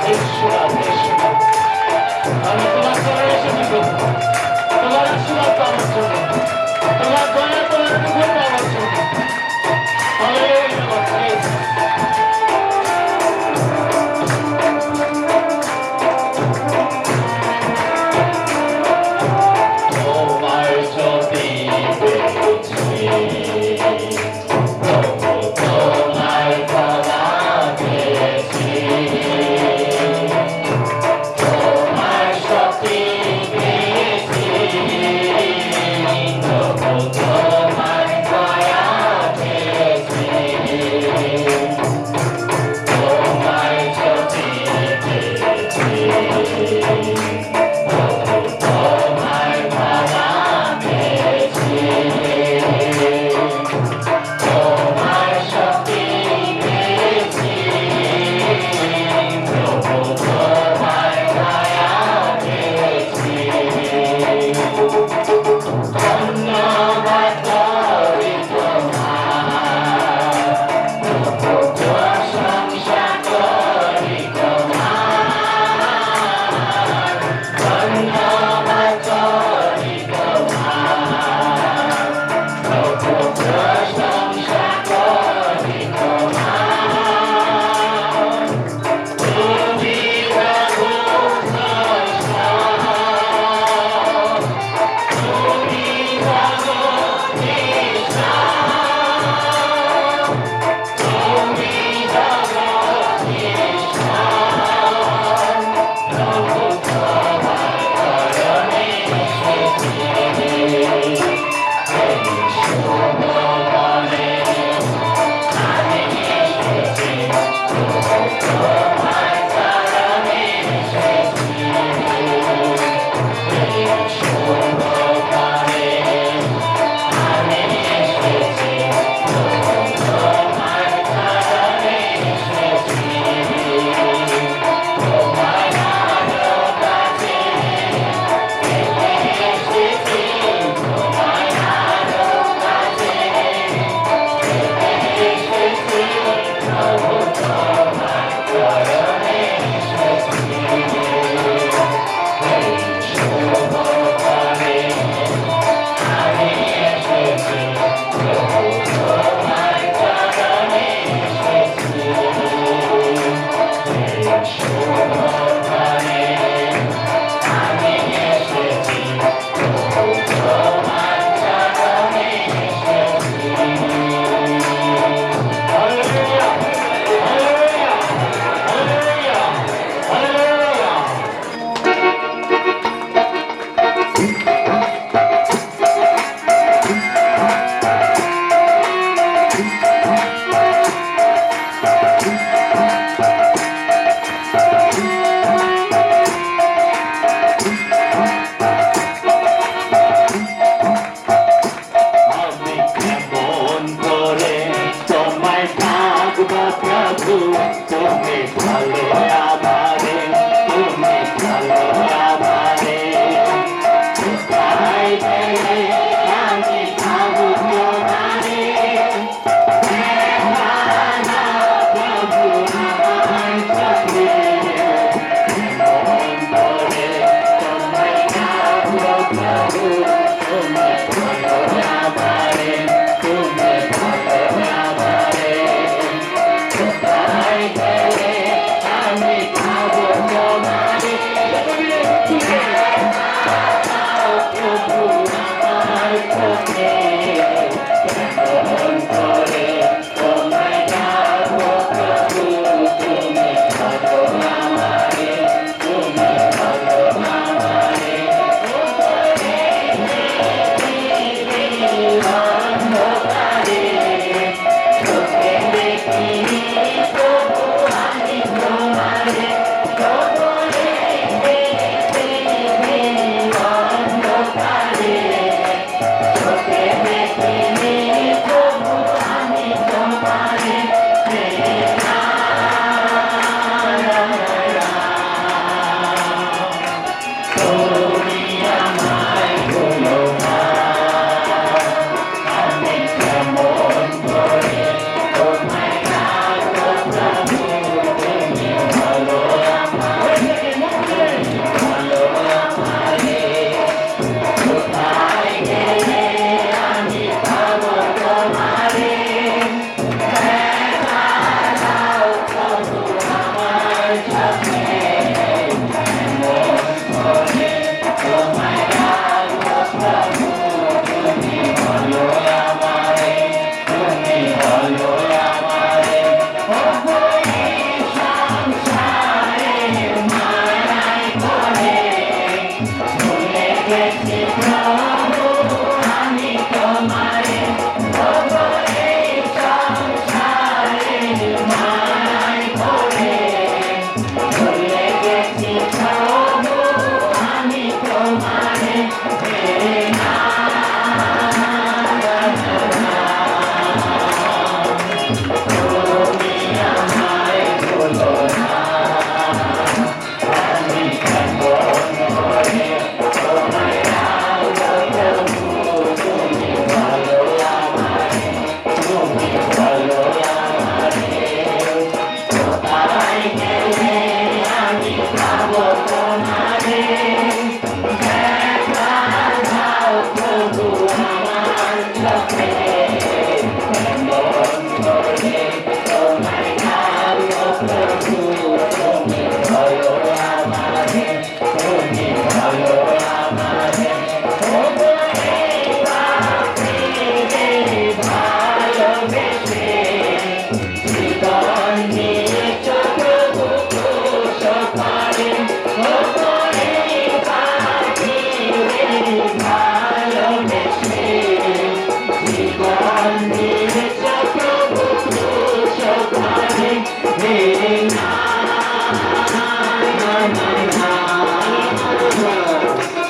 ঈশ্বর ঈশ্বর আমি তোমার চলে এসেছি প্রভু তোমার আশীর্বাদ পাওয়ার জন্য তোমার দয়া তোমার মুখে পাওয়ার জন্য হালেলুয়া Lord Jesus তোমার জ্যোতি পেয়েছি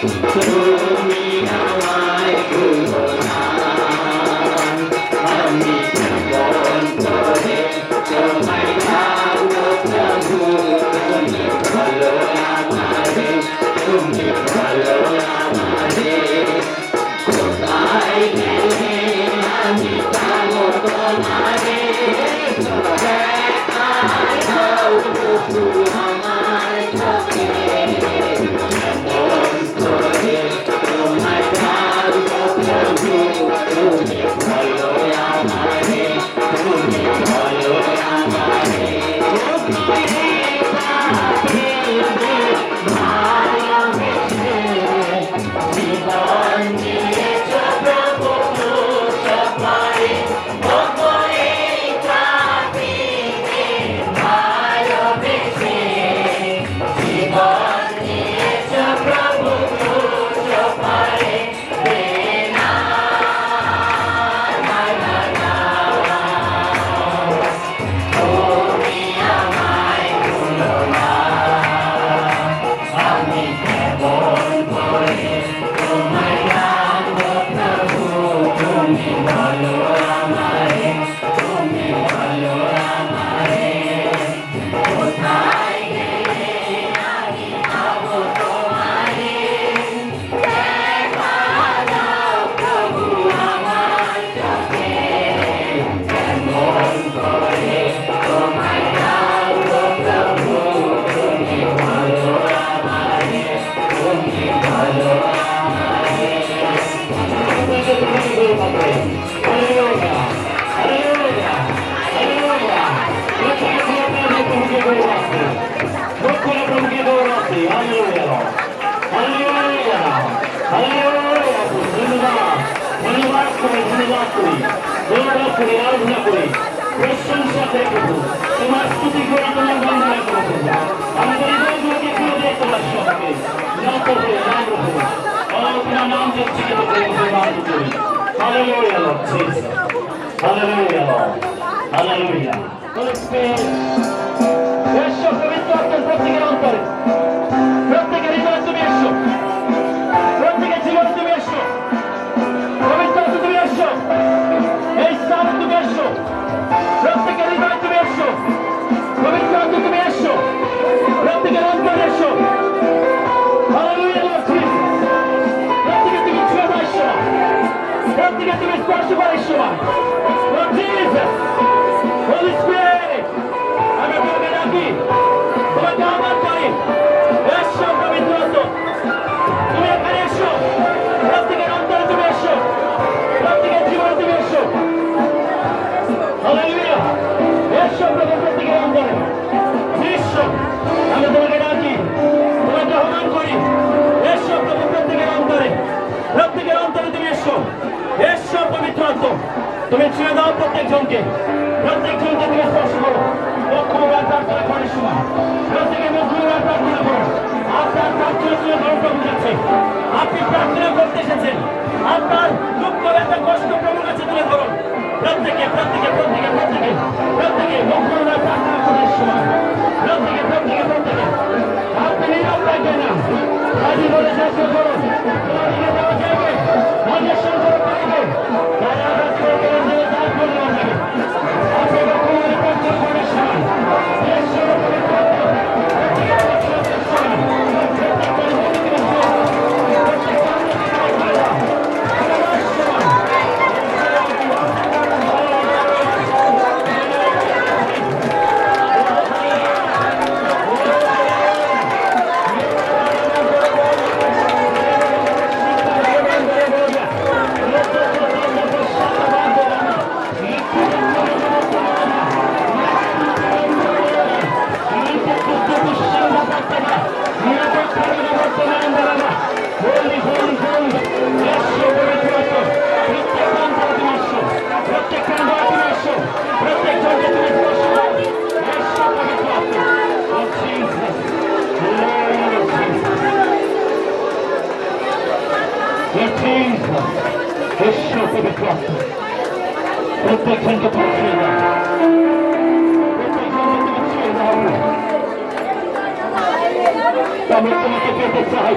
তুমি আমায় ভুলো না আমি কেমন করে তোমায় ভাবো প্রভু তুমি ভালো আমারে তুমি ভালো আমারে কোথায় গেলে আমি পাবো তোমারে দেখাই দাও প্রভু আমার চোখে কেমন করে তোমায় ভাবো প্রভু তুমি ভালো আমারে তুমি ভালো আমারে জীবন দিয়েছ প্রভু সবাই ওপরে প্রার্থীকে ভালোবেসে জীবন দিয়েছ প্রভু সবাই তুমি আমায় ভুলো না আমি কেমন করে তোমায় রাখবো প্রভু তুমি ভালো আমারে তুমি ভালো আমারে কোথায় গেলে আমি পাবো তোমারে দেখা দাও প্রভু আমার চোখে কেমন করে তোমায় রাখবো প্রভু তুমি ভালো আমারে তুমি ভালো আমারে তোমার স্তুতি করে তোমার বন্ধনা করবো আমাদের হৃদয়গুলোকে খুলে দিয়ে তোমার সবকে নত হয়ে নাম রূপে তোমার নাম দেখছি Hallelujah, Lord Jesus. Hallelujah, Lord. Hallelujah. Holy Spirit, এসো পবিত্র আত্মার প্রত্যেকের অন্তরে, প্রত্যেকের হৃদয়ে তুমি এসো, প্রত্যেকের জীবনে তুমি এসো, পবিত্র আত্মা তুমি এসো, এই স্থানে তুমি এসো, প্রত্যেকের হৃদয়ে তুমি এসো, পবিত্র আত্মা তুমি এসো, প্রত্যেকের অন্তরে এসো। Hallelujah, Lord Jesus. প্রত্যেকে তুমি ছুঁয়ে দাও সময়, প্রত্যেকে তুমি স্পর্শ করার সময়। Lord Jesus, Holy Spirit, আমি তোমাকে ডাকি, তোমাকে আহ্বান করি, এসো পবিত্র আত্মা, তুমি এখানে এসো, প্রত্যেকের অন্তরে তুমি এসো, প্রত্যেকের জীবনে তুমি এসো। Hallelujah, এসো প্রত্যেকের অন্তরে, এসো, আমি তোমাকে ডাকি, তোমাকে আহ্বান করি, এসো প্রত্যেকের অন্তরে, প্রত্যেকের অন্তরে তুমি এসো, এসো পবিত্র আত্মা, তুমি ছুঁয়ে দাও প্রত্যেকজনকে, প্রত্যেকজনকে তুমি স্পর্শ করো। লক্ষ্যবার প্রার্থনা করার সময় প্রত্যেকে মুখগুলোবার প্রার্থনা করো। আপনার প্রার্থনা তুলে ধরো প্রভুর কাছে, আপনি প্রার্থনা করতে এসেছেন, আপনার দুঃখ ব্যথা কষ্ট প্রভুর কাছে তুলে ধরুন। প্রত্যেকে প্রত্যেকে প্রত্যেকে প্রত্যেকে প্রত্যেকে মুখগুলোবার প্রার্থনা করার সময় প্রত্যেকে প্রত্যেকে প্রত্যেকে আপনি নীরব থাকবেন না, রাজি বলে চেষ্টা করুন। তোমাদিকে দেওয়া যাবে, অন্বেষণ করে পাইবে, যারা আঘাত করে গেলেন যে তার করে দেওয়া যাবে। আপনি মুখগুলোবার প্রার্থনা করার সময় প্রত্যেকজনকে পৌঁছিয়ে দাও, প্রত্যেকজনকে তুমি ছুঁয়ে দাও। আমি তোমাকে পেতে চাই,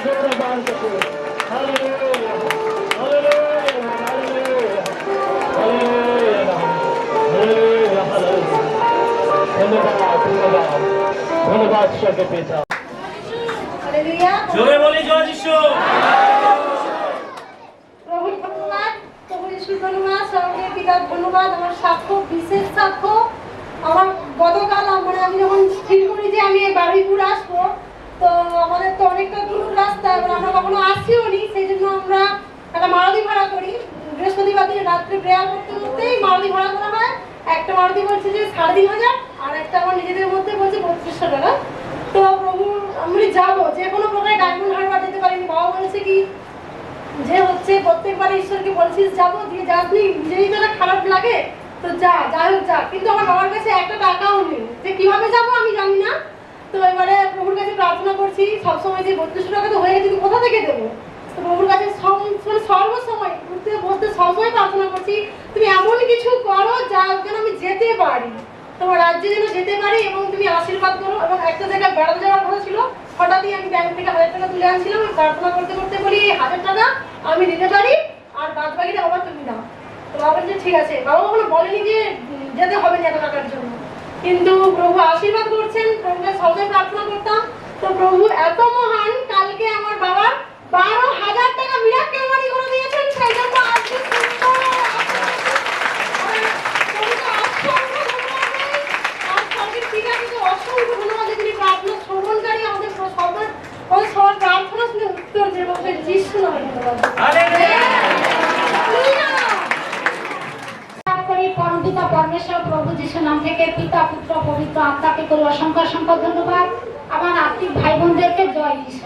জোরে বার করুন। Hallelujah, hallelujah, hallelujah, hallelujah, hallelujah, hallelujah. ধন্যবাদ, ধন্যবাদ, ধন্যবাদ সরকে পিতা। জোরে বলি জয় যিশু। প্রভুর ধন্যবাদ, প্রভু যিশুর ধন্যবাদ, স্বর্গের পিতার ধন্যবাদ। আমার সাক্ষ্য, বিশেষ সাক্ষ্য। আমার গতকাল আমি যখন স্থির করি যে আমি এই বারুইপুর আসবো, তো আমাদের তো অনেকটা দূর রাস্তা, এবার আমরা কখনো আসিও নি, সেই জন্য আমরা একটা মারুতি ভাড়া করি। বৃহস্পতিবার দিন রাত্রে প্রেয়ার করতে করতেই মারুতি ভাড়া করা হয়। একটা মারুতি বলছে যে 3,500, আর একটা আমার নিজেদের মধ্যে বলছে 3200 টাকা। তো প্রভু আমি যাবো, যে কোনো প্রকারে ডায়মন্ড হারবার যেতে পারিনি। বাবা বলেছে কি যে হচ্ছে প্রত্যেকবার ঈশ্বরকে বলছিস যাবো, দিয়ে যাসনি, নিজেরই তো খারাপ লাগে, তো যাই হোক যা। কিন্তু আমার বাবার কাছে একটা টাকাও নেই, যে কিভাবে যাবো আমি জানি না। তো এবারে প্রভুর কাছে প্রার্থনা করছি সবসময় যে 3200 টাকা তো হয়ে গেছে, কোথা থেকে দেবো। তো প্রভুর কাছে সর্বসময় উঠতে বসতে সবসময় প্রার্থনা করছি, তুমি এমন কিছু করো যা যেন আমি যেতে পারি, তোমার রাজ্যে যেন যেতে পারি, এবং তুমি আশীর্বাদ করো। এবং একটা জায়গায় বেড়াতে যাওয়ার কথা ছিল, হঠাৎই আমি ব্যাংক থেকে 1000 টাকা তুলে আনছিলাম। আমি প্রার্থনা করতে করতে বলি 1000 টাকা আমি দিতে পারি, আর বাদ বাকিটা বাবা তুমি দাও। তো বাবা বলছে ঠিক আছে। বাবা কখনো বলেনি যে যেতে হবে না এত টাকার জন্য, কিন্তু প্রভু আশীর্বাদ করছেন। প্রভুকে সবসময় প্রার্থনা করতাম। তো প্রভু এত মহান, কালকে আমার বাবার 12,000 টাকা মিরাক্কেল মানি করে দিয়েছেন। সেই জন্য আজকে অসংখ্য ধন্যবাদ। তিনি প্রার্থনা শ্রবণকারী, আমাদের সবার প্রার্থনা শুনে উত্তর যে যিশু নামে ধন্যবাদ। পরমপিতা পরমেশ্বর প্রভু যিশু নাম থেকে পিতা পুত্র পবিত্র আত্মাকে করি অসংখ্য অসংখ্য ধন্যবাদ। আমার আত্মিক ভাই বোনদেরকে জয় যিশু।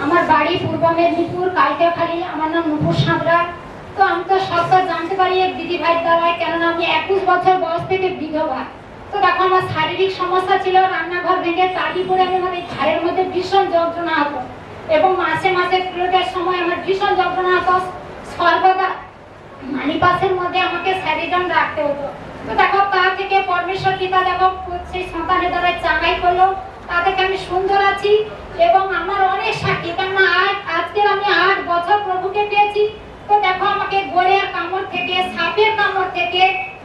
আমার বাড়ি পূর্ব মেদিনীপুর কালকাখালী। আমার নাম নুপুর সাঁতরা। তো আমি তো সবটা জানতে পারি এক দিদি ভাইয়ের দ্বারাই, কেননা আমি 21 বছর বয়স থেকে বিধবা। তো দেখো আমার শারীরিক সমস্যা ছিল, রান্নাঘর ভেঙে টালি পরে আমি আমার এই ঘাড়ের মধ্যে ভীষণ যন্ত্রণা হতো, এবং মাসে মাসে পিরিয়ডের সময় আমার ভীষণ যন্ত্রণা হতো। সর্বদা মানিপাসের মধ্যে আমাকে স্যারিডন রাখতে হতো। তো দেখো তা থেকে পরমেশ্বর পিতা দেখো সেই সন্তানের দ্বারা চাঙাই করলো, তা থেকে আমি সুন্দর আছি। এবং আমার অনেক সাক্ষী, কেননা আজকের আমি 8 বছর প্রভুকে পেয়েছি। তো দেখো আমাকে গোড়ের কামড় থেকে, সাপের কামড় থেকে,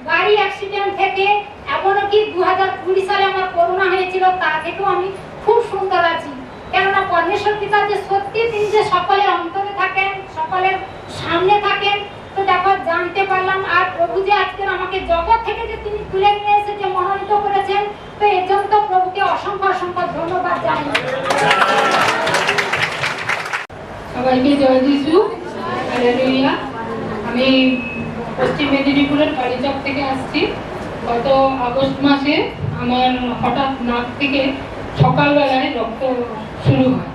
গাড়ি অ্যাক্সিডেন্ট থেকে, এমনকি 2020 সালে আমার করোনা হয়েছিল, তা থেকেও আমি খুব সুন্দর আছি। কেননা পরমেশ্বর পিতা যে সত্যি তিনি যে সকলের অন্তরে থাকেন, সকলের সামনে থাকেন। তো দেখো জানতে পারলাম, আর প্রভু যে আজকের আমাকে জগৎ থেকে যে তিনি তুলে নিয়ে এসে যে মনোনীত করেছেন, তো এর জন্য তো প্রভুকে অসংখ্য অসংখ্য ধন্যবাদ জানাই। সবাইকে জয় যিশু। হালেলুয়া। আমি পশ্চিম মেদিনীপুরের কালীচক থেকে আসছি। গত আগস্ট মাসে আমার হঠাৎ নাক থেকে সকালবেলায় রক্ত শুরু হয়।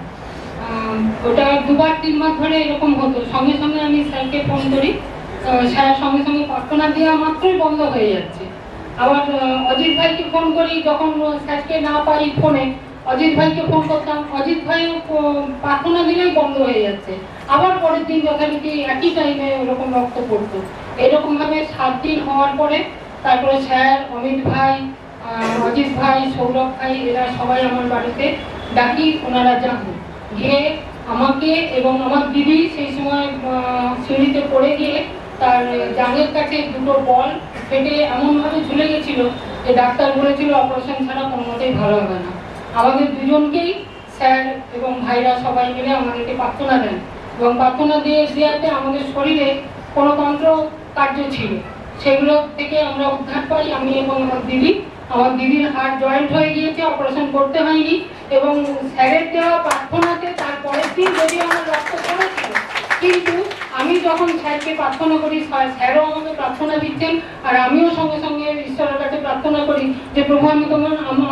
ওটা 2-3 বার ধরে এরকম হতো। সঙ্গে সঙ্গে আমি স্যারকে ফোন করি, স্যার সঙ্গে সঙ্গে প্রার্থনা দেওয়া মাত্রই বন্ধ হয়ে যাচ্ছে। আবার অজিত ভাইকে ফোন করি, যখন স্যারকে না পাই ফোনে, অজিত ভাইকে ফোন করতাম, অজিত ভাই প্রার্থনা দিলেই বন্ধ হয়ে যাচ্ছে। আবার পরের দিন যথারীতি একই টাইমে ওরকম রক্ত পড়তো। এরকম ভাবে 7 দিন হওয়ার পরে তারপরে স্যার, অমিত ভাই, অজিত ভাই, সৌরভ ভাই, এরা সবাই আমার বাড়িতে ডাকি। ওনারা যান, গিয়ে আমাকে এবং আমার দিদি সেই সময় সিঁড়িতে পড়ে গিয়ে তার জাঙের কাছে 2টো বল ফেটে এমনভাবে ঝুলে গেছিল যে ডাক্তার বলেছিল অপারেশন ছাড়া কোনো মতেই ভালো হবে না। আমাদের দুজনকেই স্যার এবং ভাইরা সবাই মিলে আমাদেরকে প্রার্থনা দেন, এবং প্রার্থনা দেওয়াতে আমাদের শরীরে কোনো তন্ত্র কার্য ছিল, সেগুলো থেকে আমরা উদ্ধার পাই। আমি এবং আমার দিদির হাড় জয়েন্ট হয়ে গিয়েছে, অপারেশন করতে হয়নি। এবং স্যারের দেওয়া প্রার্থনাতে তারপরের দিন যদি আমার রক্ত পড়েছিল, কিন্তু আমি যখন স্যারকে প্রার্থনা করি, স্যারও আমাকে প্রার্থনা দিচ্ছেন, আর আমিও সঙ্গে সঙ্গে ঈশ্বরের কাছে প্রার্থনা করি যে প্রভু আমি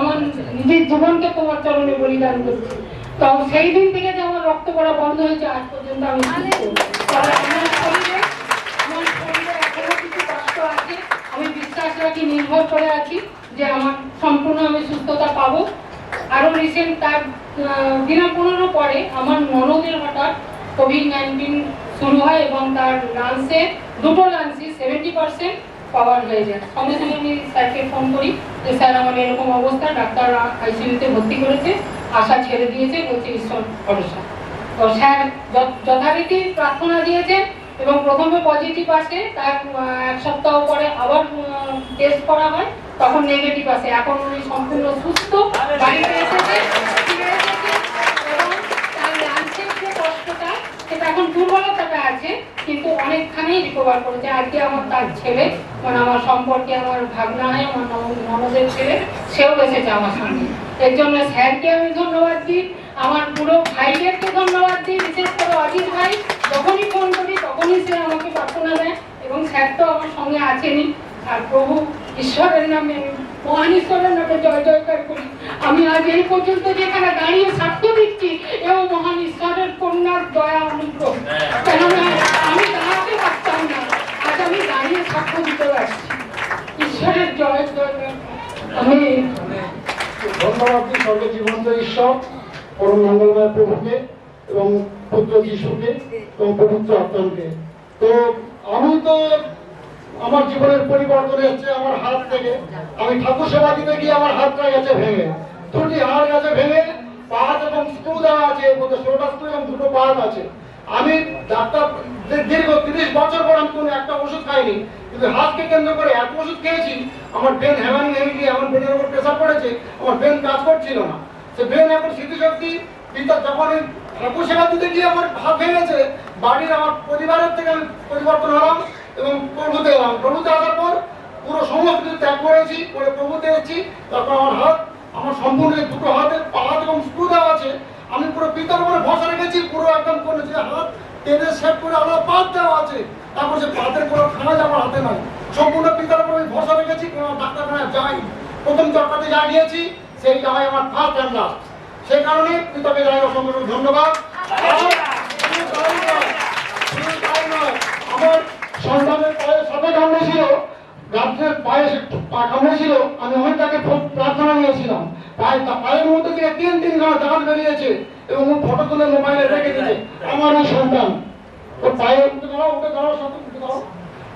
আমার নিজের জীবনকে তোমার চরণে বলিদান করছি। তো সেই দিন থেকে যে আমার রক্ত পড়া বন্ধ হয়েছে, আজ পর্যন্ত আমি আমার শরীরে এখনো কিছু কষ্ট আছে। আমি বিশ্বাস রাখি, নির্ভর করে আছি যে আমার সম্পূর্ণ আমি সুস্থতা পাবো। আরো রিসেন্ট তার দিনা 15 পরে আমার ননদের হঠাৎ কোভিড-19 শুরু হয়, এবং তার লাংসে 2টো লাংসই 70% পাওয়ার হয়ে যায়। সঙ্গে সঙ্গে আমি স্যারকে ফোন করি যে স্যার আমার এরকম অবস্থা, ডাক্তার আইসিইউতে ভর্তি করেছে, আশা ছেড়ে দিয়েছে, বলছে ঈশ্বর ভরসা। তো স্যার যথারীতি প্রার্থনা দিয়েছেন এবং প্রথমে পজিটিভ আসে, তার এক সপ্তাহ পরে আবার টেস্ট করা হয়, তখন নেগেটিভ আসে। এখন উনি সম্পূর্ণ সুস্থ, বাড়িতে এসেছে, ফিরে এসেছে এবং তার লাঞ্চের যে কষ্টটা সেটা এখন দুর্বলতাটা আছে, কিন্তু অনেকখানি রিকভার করেছে। আজকে আমার তার ছেলে, মানে আমার সম্পর্কে আমার ভাগনা হয়, আমার ননদের ছেলে, সেও এসেছে আমার সঙ্গে। এর জন্য স্যারকে আমি ধন্যবাদ দিই, আমার পুরো ভাইদেরকে ধন্যবাদ দিই, বিশেষ করে অজিত ভাই। যখনই ফোন করি তখনই সে আমাকে প্রার্থনা দেয় এবং স্যার তো আমার সঙ্গে আছেনই। আর প্রভু ঈশ্বরের নামে, মহান ঈশ্বরের নামে জয় জয়কার করি। আমি আজ এই পর্যন্ত যেখানে দাঁড়িয়ে সাক্ষ্য দিচ্ছি, এও মহান ঈশ্বরের কন্যার দয়া অনুগ্রহ। কেননা আমি দাঁড়াতে পারতাম না, আজ আমি দাঁড়িয়ে সাক্ষ্য দিতে পারছি। ঈশ্বরের জয় জয়কার। আমি ধন্যবাদ দিই সর্বজীবন্ত ঈশ্বর, পরম মঙ্গলময় প্রভুকে এবং পুত্র যিশুকে এবং পবিত্র আত্মাকে। তো আমি তো আমার জীবনের পরিবর্তন এসেছে আমার হাত থেকে। আমি ঠাকুর সেবা দিতে গিয়ে আমার হাতটা গেছে ভেঙে, দুটি হাড় গেছে ভেঙে, পাহাড় এবং স্ক্রু দেওয়া আছে, এর মধ্যে 16টা স্ক্রু এবং 2টো পাহাড় আছে। আমি ডাক্তার দীর্ঘ 30 বছর পর আমি কোনো একটা ওষুধ খাইনি, কিন্তু হাতকে কেন্দ্র করে এত ওষুধ খেয়েছি, আমার ব্রেন হ্যামারিং হয়ে গিয়ে আমার ব্রেনের উপর প্রেসার পড়েছে, আমার ব্রেন কাজ করছিল না। সে ব্রেন এখন স্মৃতিশক্তি কিন্তু যখন ঠাকুর সেবা দিতে গিয়ে আমার হাত ভেঙেছে, বাড়ির আমার পরিবারের থেকে আমি পরিবর্তন হলাম এবং প্রভুতে এলাম। প্রভুতে আসার পর পুরো সমস্ত কিছু ত্যাগ করেছি, করে প্রভুতে এসেছি। তারপর আমার হাত, আমার সম্পূর্ণ 2টো হাতের পাহাড় এবং স্ক্রু দেওয়া আছে। আমি পুরো পিতার উপরে ভরসা রেখেছি, পুরো একদম করেছি, হাত টেনে সেট করে আমার পাত দেওয়া আছে। তারপর সে পাতের কোনো খানাজ আমার হাতে নাই, সম্পূর্ণ পিতার উপরে আমি ভরসা রেখেছি। কোনো ডাক্তারখানায় যাই, প্রথম চক্রাতে যা নিয়েছি সেই জায়গায় আমার ফার্স্ট অ্যান্ড লাস্ট। সেই কারণে পিতাকে জানাই অসংখ্য ধন্যবাদ। আমার সন্তানের পায়ে সাথে কামড়েছিল, রাত্রের পায়ে পা কামড়েছিল, আমি অনেক তাকে প্রার্থনা নিয়েছিলাম। পায়ের মধ্যে থেকে 3 গাঁট দাঁত বেরিয়েছে এবং ও ফটো তুলে মোবাইলে রেখে দিয়েছে। আমার ওই সন্তান, ওর পায়ে উঠে দাঁড়াও,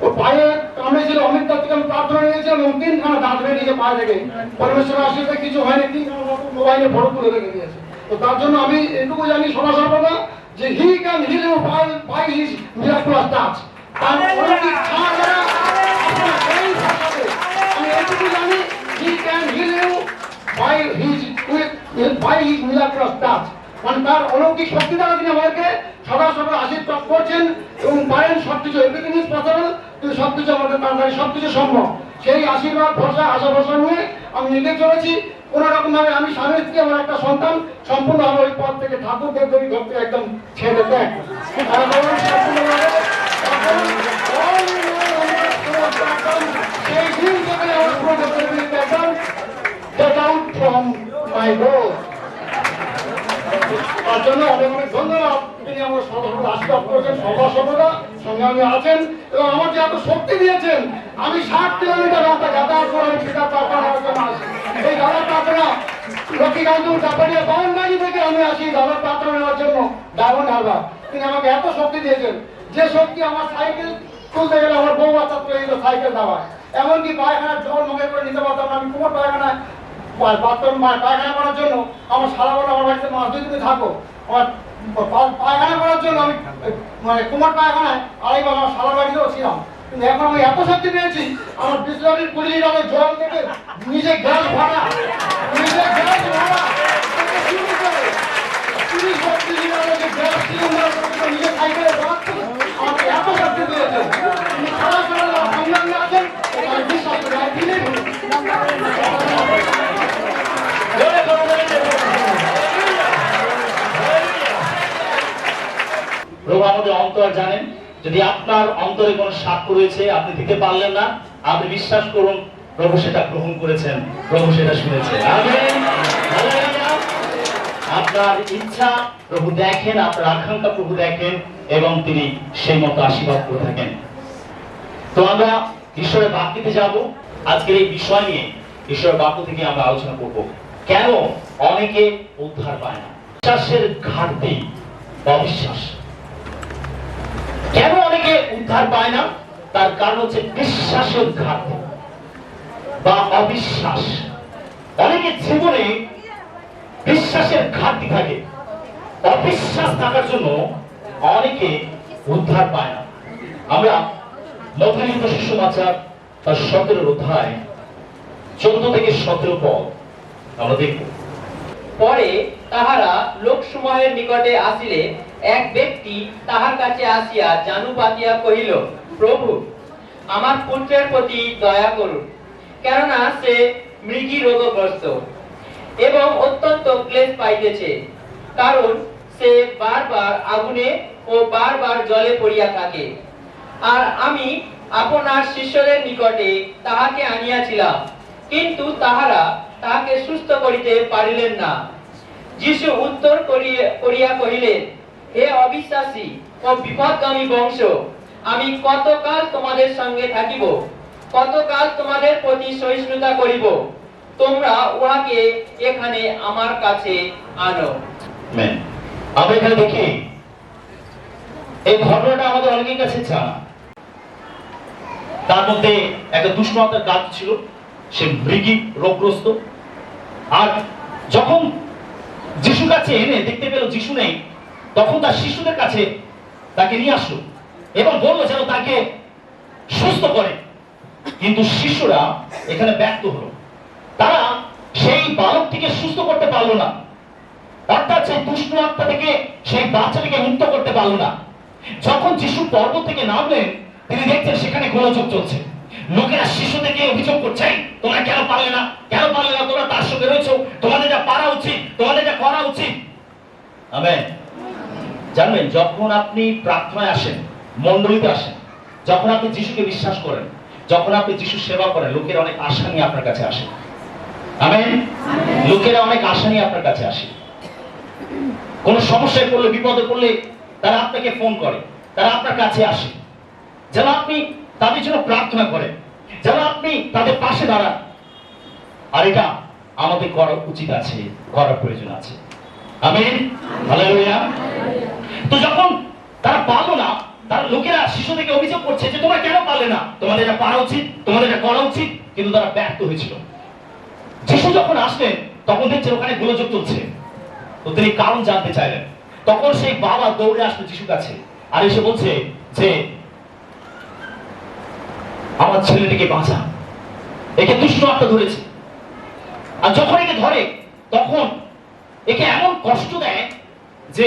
ওর পায়ে কামড়েছিল, অনেক তার থেকে আমি প্রার্থনা নিয়েছিলাম এবং 3খানা দাঁত বেরিয়েছে পায়ে থেকে। পরমেশ্বরের আশীর্বাদে কিছু হয়নি, 3খানা মোবাইলে ফটো তুলে রেখে দিয়েছে। তো তার জন্য আমি এটুকু জানি সর্বদা যে he can heal you by his miraculous touch. তার অলৌকিক ছোঁয়া দ্বারা আপনার সেই ভাষাতে আমি এটুকু জানি, he can heal you by his miraculous touch. মানে তার অলৌকিক শক্তি দ্বারা তিনি আমাদেরকে সদা সদা আশীর্বাদ করছেন এবং পারেন সবকিছু। এভরিথিং ইজ পসিবল, কিন্তু সবকিছু আমাদের তাড়াতাড়ি সবকিছু সম্ভব। সেই আশীর্বাদ, ভরসা, আশা ভরসা নিয়ে আমি নিজে চলেছি। কোনো রকম ভাবে আমি স্বামী স্ত্রী, আমার একটা সন্তান, সম্পূর্ণভাবে ওই পথ থেকে ঠাকুর দেবদেবী ঘর থেকে একদম ছেড়ে দেয়। সেই দিন থেকে আমার পুরো একদম get out from my door। তার জন্য অনেক অনেক ধন্যবাদ। তিনি আমার সর্বদা আশীর্বাদ করেছেন, সর্বদা সঙ্গে আমি আছেন এবং আমাকে এত শক্তি দিয়েছেন। আমি 60 কিলোমিটার রাস্তা যাতায়াত করে আমি পিতা প্রার্থনার জন্য আসি। এই দাদার প্রার্থনা লক্ষ্মীকান্ত চাপাড়িয়া বাউন্ডারি থেকে আমি আসি দাদার প্রার্থনা নেওয়ার জন্য ডায়মন্ড হারবার। তিনি আমাকে এত শক্তি দিয়েছেন, যে শক্তি আমার সাইকেল তুলতে গেলে আমার বউ বাচ্চা তুলে দিত সাইকেল দেওয়ায়। এমনকি পায়খানার জল মুখে করে নিতে পারতাম না। আমি কুমার পায়খানায় বাথরুম পায়খানা করার জন্য আমার সারা বলে আমার বাড়িতে মাছ দিয়ে তুমি থাকো, আমার পায়খানা করার জন্য আমি মানে কুমার পায়খানায় আড়াইবার আমার সারা বাড়িতেও ছিলাম। কিন্তু এখন আমি এত শক্তি পেয়েছি, আমার বিসলারির 20 লিটারের জল থেকে নিজে গ্যাস ভরা, নিজে গ্যাস ভরা শুরু করে 30-32 লিটারের যে গ্যাস সিলিন্ডার নিজে সাইকেলে ভরাচ্ছি, আমাকে এত শক্তি দিয়েছে। তিনি সারা সারা সংগ্রামী আছেন, আমি বিশ্বাস করি। আমি দিলে প্রভু আমাদের অন্তর জানেন। যদি আপনার অন্তরে কোনো সাক্ষ্য রয়েছে, আপনি দিতে পারলেন না, আপনি বিশ্বাস করুন প্রভু সেটা গ্রহণ করেছেন, প্রভু সেটা শুনেছেন। আমেন। হালেলুয়া। আপনার ইচ্ছা প্রভু দেখেন, আপনার আকাঙ্ক্ষা প্রভু দেখেন এবং তিনি সেই মতো আশীর্বাদ করে থাকেন। তো আমরা ঈশ্বরের বাক্যতে যাব। আজকের এই বিষয় নিয়ে ঈশ্বরের বাক্য থেকে আমরা আলোচনা করব। কেন অনেকে উদ্ধার পায় না? বিশ্বাসের ঘাটতি, অবিশ্বাস। কেন অনেকে উদ্ধার পায় না? তার কারণ হচ্ছে বিশ্বাসের ঘাটতি বা অবিশ্বাস। অনেকের জীবনে বিশ্বাসের ঘাটতি থাকে। অবিশ্বাস থাকার জন্য অনেকে উদ্ধার পায় না। আমরা মথালিত সুসমাচার তার 17 অধ্যায় 14 থেকে 17 পদ আমরা দেখব। পরে তাহারা লোকসমূহের নিকটে আসিলে এক ব্যক্তি তাহার কাছে আসিয়া জানু পাতিয়া কহিল, প্রভু, আমার পুত্রের প্রতি দয়া করুন, কেননা সে মৃগী রোগগ্রস্ত এবং অত্যন্ত ক্লেশ পাইতেছে, কারণ সে বারবার আগুনে ও বারবার জলে পড়িয়া থাকে। আর আমি আপনার শিষ্যদের নিকটে তাহাকে আনিয়াছিলাম, কিন্তু তাহারা তাহাকে সুস্থ করিতে পারিলেন না। যিশু উত্তর করিয়া কহিলেন, হে অবিশ্বাসী ও বিপদগামী বংশ, আমি কতকাল তোমাদের সঙ্গে থাকিব, কতকাল তোমাদের প্রতি সহিষ্ণুতা করিব, তোমরা উহাকে এখানে আমার কাছে আনো। আমেন। আমরা এখানে দেখি এই ঘটনাটা আমাদের অনেকের কাছে জানা। তার মধ্যে একটা দুষ্ট আত্মার কাজ ছিল, সে মৃগী রোগগ্রস্ত। আর যখন যিশুর কাছে এনে দেখতে পেল যিশু নেই, তখন তার শিশুদের কাছে তাকে নিয়ে আসলো এবং বললো যেন তাকে সুস্থ করে। কিন্তু শিশুরা এখানে ব্যর্থ হলো, তারা সেই বালকটিকে সুস্থ করতে পারলো না, অর্থাৎ সেই দুষ্ট আত্মা থেকে সেই বাচ্চাটিকে মুক্ত করতে পারলো না। যখন যিশু পর্বত থেকে নামলেন, তিনি দেখছেন সেখানে গোলযোগ চলছে। লোকেরা শিশুদেরকে অভিযোগ করছে, তোমরা কেন পারলে না, কেন পারলে না, তোমরা তার সঙ্গে রয়েছো, তোমাদের যা পারা উচিত, তোমাদের যা করা উচিত। আমেন। জানবেন, যখন আপনি প্রার্থনায় আসেন, মণ্ডলীতে আসেন, যখন আপনি যিশুকে বিশ্বাস করেন, যখন আপনি যিশু সেবা করেন, লোকেরা অনেক আশা নিয়ে আপনার কাছে আসে। আমেন। লোকেরা অনেক আশা নিয়ে আপনার কাছে আসে। কোন সমস্যায় পড়লে, বিপদে পড়লে তারা আপনাকে ফোন করে, তারা আপনার কাছে আসে যেন আপনি তাদের জন্য প্রার্থনা করেন, যেন আপনি তাদের পাশে দাঁড়ান। আর এটা আমাদের করা উচিত আছে, করার প্রয়োজন আছে। আমেন। হালেলুয়া। তো যখন তারা পারলো না, তার লোকেরা শিশু থেকে অভিযোগ করছে যে তোমরা কেন পারলে না, তোমাদের এটা পারা উচিত, তোমাদের এটা করা উচিত, কিন্তু তারা ব্যর্থ হয়েছিল। যিশু যখন আসলেন, তখন দেখছেন ওখানে গোলযোগ চলছে। তো তিনি কারণ জানতে চাইলেন। তখন সেই বাবা দৌড়ে আসলো যিশুর কাছে, আর এসে বলছে যে আমার ছেলেটিকে বাঁচা, একে দুষ্ট আত্মা ধরেছে। আর যখন একে ধরে, তখন একে এমন কষ্ট দেয় যে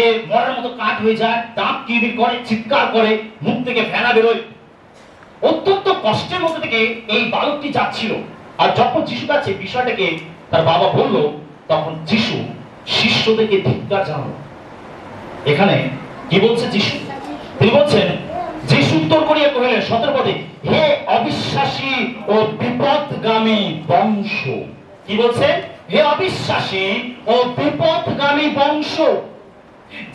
এ মরার মতো কাঠ হয়ে যায়, দাঁত কিরবির করে, চিৎকার করে, মুখ থেকে ফেনা বেরোয়। অত্যন্ত কষ্টের মধ্যে থেকে এই বালকটি যাচ্ছিল। আর যখন যিশু কাছে বিষয়টাকে তার বাবা বলল, তখন যিশু শিষ্যদেরকে ধিক্কার জানালো। এখানে কি বলছে যিশু? তিনি বলছেন, যিশু উত্তর করিয়া কহিলেন 17 পদে, হে অবিশ্বাসী ও বিপদগামী বংশ। কি বলছে? হে অবিশ্বাসী ও বিপদগামী বংশ।